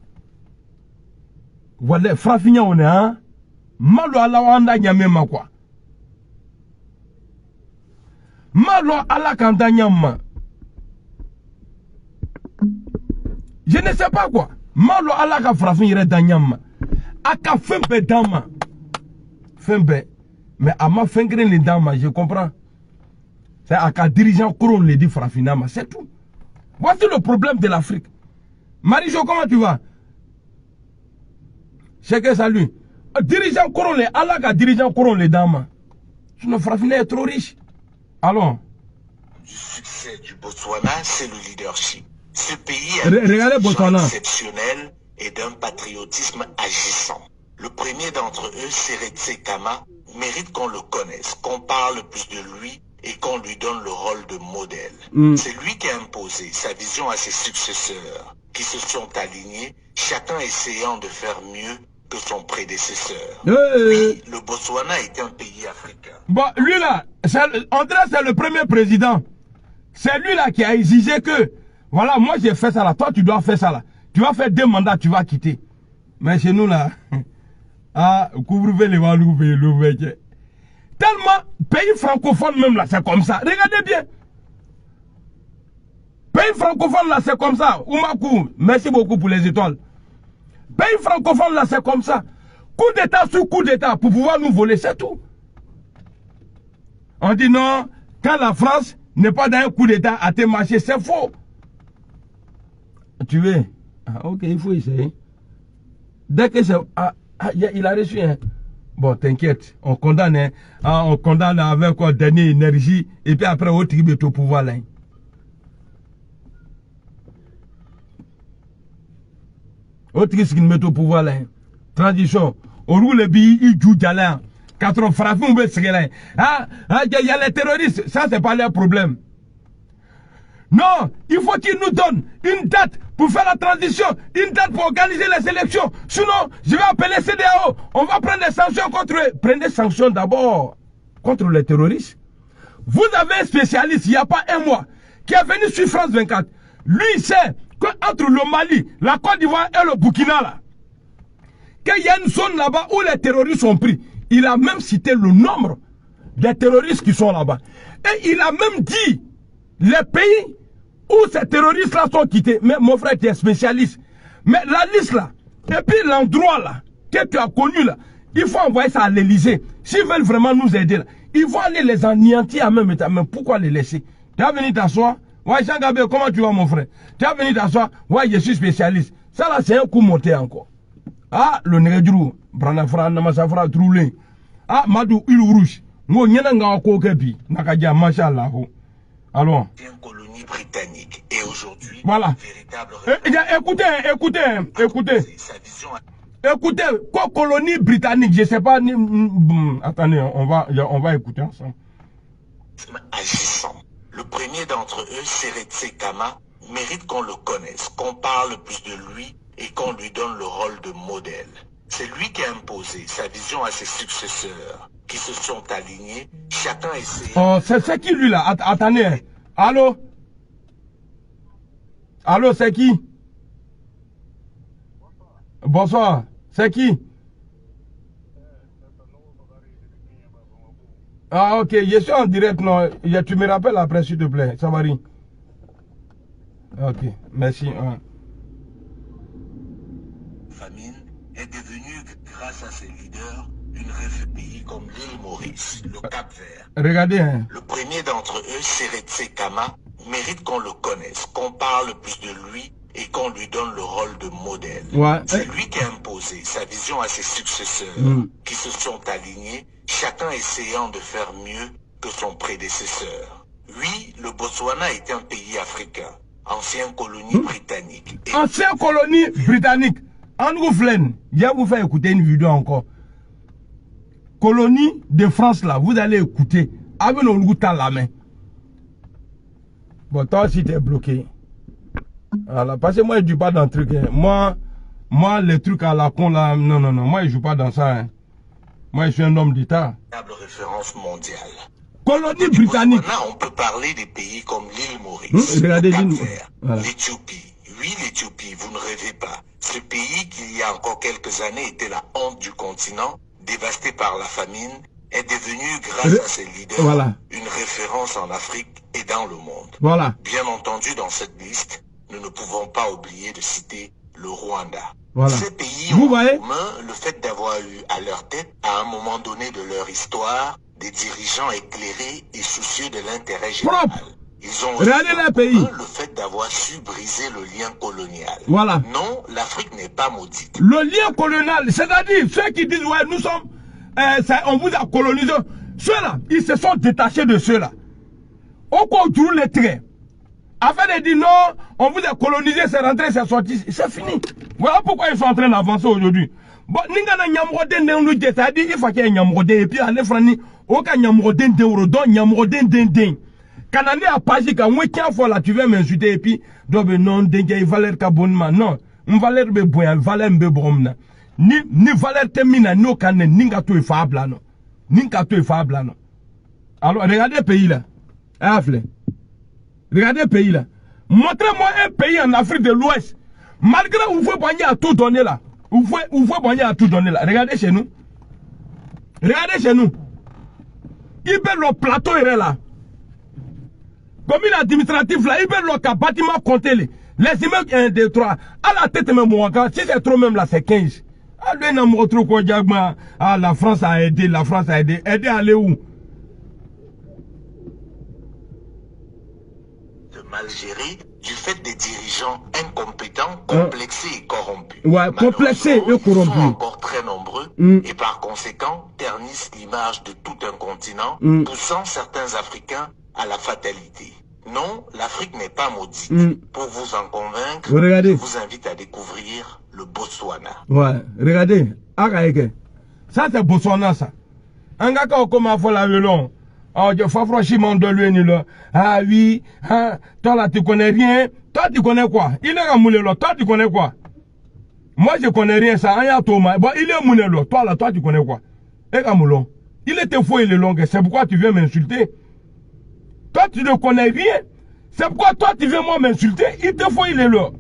Voilà, Frafina on est hein. Malo ala wanda nyamema quoi. Malo ala kanda nyama. Je ne sais pas quoi. Malo ala ka Frafina danyama. Aka fembe dama. Fembe. Mais à ma fengre les dames, je comprends. C'est à qu'un dirigeant couronne les dit Frafinama, c'est tout. Voici le problème de l'Afrique. Marie-Jo, comment tu vas? C'est que ça lui. Dirigeant couronne, Allah a dirigeant couronne les dames. Sinon, Frafine est trop riche. Allons. Du succès du Botswana, c'est le leadership. Ce pays a Regardez Botswana. exceptionnel et d'un patriotisme agissant. Le premier d'entre eux, Seretse Khama, mérite qu'on le connaisse, qu'on parle plus de lui et qu'on lui donne le rôle de modèle. C'est lui qui a imposé sa vision à ses successeurs, qui se sont alignés, chacun essayant de faire mieux que son prédécesseur. Oui, le Botswana est un pays africain. Bon, lui là, André, c'est le premier président. C'est lui là qui a exigé que, voilà, moi j'ai fait ça là, toi tu dois faire ça là. Tu vas faire 2 mandats, tu vas quitter. Mais chez nous là, ah, couvre-feu les valous, tellement, pays francophone même là, c'est comme ça. Regardez bien. Pays francophone là, c'est comme ça. Oumakou, merci beaucoup pour les étoiles. Pays francophone là, c'est comme ça. Coup d'état sur coup d'état pour pouvoir nous voler, c'est tout. On dit non, quand la France n'est pas dans un coup d'état à te marcher, c'est faux. Tu veux? Ah, ok, il faut essayer. Dès que c'est... il a reçu un... Bon, t'inquiète, on condamne, hein. On condamne avec quoi, dernière énergie, et puis après, on tribe au pouvoir là. Autre qui se met au pouvoir là. Transition. On roule le billet, il joue d'alin. 4 frappes, on veut se gagner. Il y a les terroristes, ça c'est pas leur problème. Non, il faut qu'ils nous donnent une date pour faire la transition, une date pour organiser les élections. Sinon, je vais appeler CEDEAO. On va prendre des sanctions contre eux. Prenez des sanctions d'abord contre les terroristes. Vous avez un spécialiste, il n'y a pas un mois, qui est venu sur France 24. Lui, il sait qu'entre le Mali, la Côte d'Ivoire et le Burkina, là, qu'il y a une zone là-bas où les terroristes sont pris. Il a même cité le nombre des terroristes qui sont là-bas. Et il a même dit les pays où ces terroristes-là sont quittés. Mais mon frère, tu es spécialiste. Mais la liste là, et puis l'endroit là, que tu as connu là, il faut envoyer ça à l'Élysée. S'ils veulent vraiment nous aider là, ils vont aller les anéantir en même temps. Mais pourquoi les laisser? Tu as venu t'asseoir? Ouais, Jean Gabé, comment tu vas mon frère? Tu as venu t'asseoir? Ouais, je suis spécialiste. Ça là, c'est un coup monté encore. Ah, le Négadrou, Branafra, Namasafra, Troulé. Ah, Madou, il rouge. Nous, n'y a pas de Nakadia, Machallah. Alors. C'est une colonie britannique. Et aujourd'hui, voilà. Écoutez. Écoutez, quoi colonie britannique, je ne sais pas. Attendez, on va écouter ensemble. Agissant. Le premier d'entre eux, Seretse Khama, mérite qu'on le connaisse, qu'on parle plus de lui et qu'on lui donne le rôle de modèle. C'est lui qui a imposé sa vision à ses successeurs, qui se sont alignés, chacun essayant... Oh, c'est qui lui là? Attendez. Allô? Allô, c'est qui? Bonsoir. C'est qui? Ah, ok. Je suis en direct, non. Tu me rappelles après, s'il te plaît. Savary. Ok. Merci. Famine est devenue, grâce à ses leaders, une rêve pays comme l'île Maurice, le Cap-Vert. Regardez, hein. Le premier d'entre eux, Seretse Khama, mérite qu'on le connaisse, qu'on parle plus de lui et qu'on lui donne le rôle de modèle. Ouais. C'est lui qui a imposé sa vision à ses successeurs, qui se sont alignés, chacun essayant de faire mieux que son prédécesseur. Oui, le Botswana est un pays africain, ancienne colonie britannique. Ancienne colonie britannique. En Gouflen, je vais vous faire écouter une vidéo encore. Colonie de France là, vous allez écouter. Avec nos routes à la main. Bon, toi aussi t'es bloqué. Voilà, parce que moi je ne joue pas dans le truc. Hein. Moi, les trucs à la con là, non. Moi je ne joue pas dans ça. Hein. Moi je suis un homme d'État. Référence mondiale. Colonie britannique. On peut parler des pays comme l'île Maurice, regardez l'Éthiopie. Oui, l'Éthiopie, vous ne rêvez pas. Ce pays qui, il y a encore quelques années, était la honte du continent, dévasté par la famine, est devenu, grâce à ses leaders, une référence en Afrique et dans le monde. Voilà. Bien entendu, dans cette liste, nous ne pouvons pas oublier de citer le Rwanda. Voilà. Ces pays ont en commun le fait d'avoir eu à leur tête, à un moment donné de leur histoire, des dirigeants éclairés et soucieux de l'intérêt général. Ils ont aussi regardez les pays. le fait d'avoir su briser le lien colonial. Voilà. Non, l'Afrique n'est pas maudite. Le lien colonial, c'est-à-dire ceux qui disent, ouais, nous sommes, on vous a colonisé. Ceux-là, ils se sont détachés de ceux-là. Au quoi toujours les traits. Afin de dire non, on vous a colonisé, c'est rentré, c'est sorti, c'est fini. Voilà pourquoi ils sont en train d'avancer aujourd'hui. Bon, n'ingana nyamroden de nous c'est-à-dire il faut qu'il y ait nyamroden et puis aller frani, aucun nyamroden de rodon, nyamroden den. Kanani a pagi quand moi tiens fois là tu veux m'insulter et puis donc non dengue valeur kabonma non, une valeur be boya, valeur be bromna. Ni valeur termina no kanen ninga to fabla non. Ninga to fabla non. Alors regardez le pays là. Afle. Regardez le pays là. Montrez-moi un pays en Afrique de l'Ouest. Malgré où vous poignez à tout donner là. Où vous poignez à tout donner là. Regardez chez nous. Regardez chez nous. Il peut le plateau est là. Comme il administratif là, il peut le bâtiment compter les immeubles 1, 2, 3. À la tête même moi, si c'est trop même là, c'est 15. Ah, lui, n'a pas trop quoi dire. Ah, la France a aidé, la France a aidé. Aider à aller où? Mal géré du fait des dirigeants incompétents, complexés et corrompus. Ouais, complexés et corrompus. Ils sont encore très nombreux et par conséquent ternissent l'image de tout un continent, poussant certains Africains à la fatalité. Non, l'Afrique n'est pas maudite. Pour vous en convaincre, je vous invite à découvrir le Botswana. Ouais, regardez. Ça c'est Botswana ça. Un gars qui commence à faire la violon. Oh, je fais franchement de lui, là. Ah oui, hein, toi là, tu connais rien. Toi, tu connais quoi? Il est à Moulé, là. Toi, tu connais quoi? Moi, je connais rien, ça. Bon, il est à Moulé, là. Toi, là, toi, tu connais quoi? Et à Moulon. Il était faux, il est long. C'est pourquoi tu viens m'insulter. Toi, tu ne connais rien. C'est pourquoi toi, tu viens moi m'insulter. Il te faut, il est là.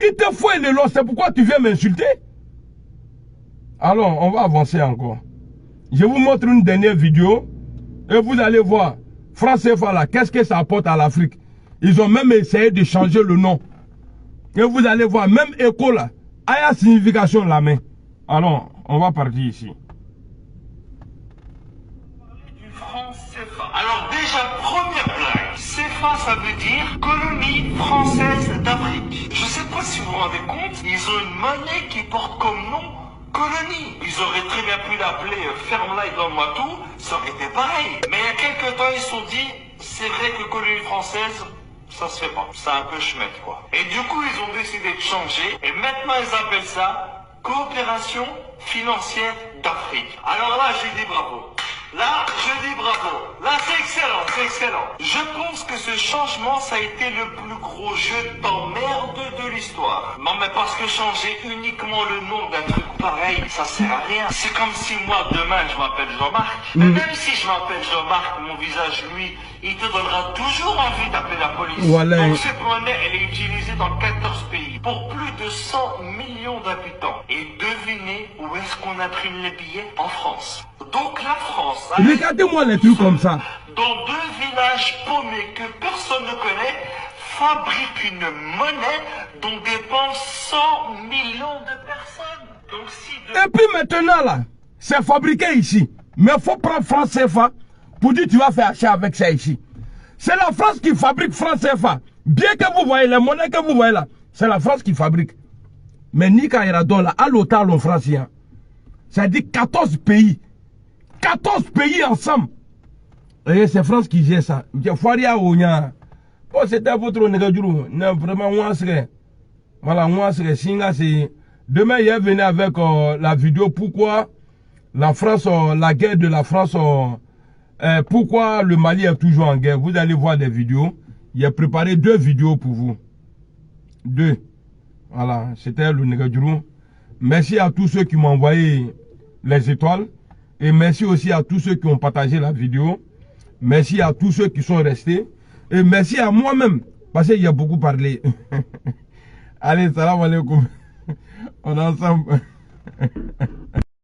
Il te faut, il est là. C'est pourquoi tu viens m'insulter. Alors, on va avancer encore. Je vous montre une dernière vidéo et vous allez voir, France CFA là, qu'est-ce que ça apporte à l'Afrique. Ils ont même essayé de changer le nom. Et vous allez voir, même écho là, a la signification la main. Alors, on va partir ici. Alors déjà, première blague, CFA ça veut dire colonie française d'Afrique. Je sais pas si vous vous rendez compte, ils ont une monnaie qui porte comme nom colonie. Ils auraient très bien pu l'appeler ferme-la et donne-moi tout, ça aurait été pareil. Mais il y a quelques temps, ils se sont dit, c'est vrai que colonie française, ça se fait pas. C'est un peu chmette, quoi. Et du coup, ils ont décidé de changer, et maintenant ils appellent ça coopération financière d'Afrique. Alors là, j'ai dit bravo. Là, je dis bravo. Là, c'est excellent, c'est excellent. Je pense que ce changement, ça a été le plus gros jeu d'emmerde de l'histoire. Non, mais parce que changer uniquement le nom d'un truc pareil, ça sert à rien. C'est comme si moi, demain, je m'appelle Jean-Marc. Mais même si je m'appelle Jean-Marc, mon visage, lui, il te donnera toujours envie d'appeler la police. Voilà. Donc cette monnaie, elle est utilisée dans 14 pays, pour plus de 100 millions d'habitants. Et devinez où est-ce qu'on imprime les billets? En France. Donc la France, regardez-moi les trucs comme ça. Dans deux villages paumés que personne ne connaît, fabrique une monnaie dont dépendent 100 millions de personnes. Donc, si Et puis maintenant là, c'est fabriqué ici. Mais il faut prendre France CFA pour dire tu vas faire achat avec ça ici. C'est la France qui fabrique France CFA. Bien que vous voyez les monnaies que vous voyez là, c'est la France qui fabrique. Mais Nika Iradon là, à l'OTAN en France, ça dit 14 pays. 14 pays ensemble. Et c'est France qui gère ça. Bon, c'était votre négociation. Vraiment, moi, c'est. Voilà, moi, c'est. Demain, il est venu avec la vidéo pourquoi la France, la guerre de la France, pourquoi le Mali est toujours en guerre. Vous allez voir des vidéos. Il a préparé 2 vidéos pour vous. 2. Voilà, c'était le négociation. Merci à tous ceux qui m'ont envoyé les étoiles. Et merci aussi à tous ceux qui ont partagé la vidéo. Merci à tous ceux qui sont restés. Et merci à moi-même. Parce qu'il y a beaucoup parlé. Allez, salam alaikum. On est ensemble.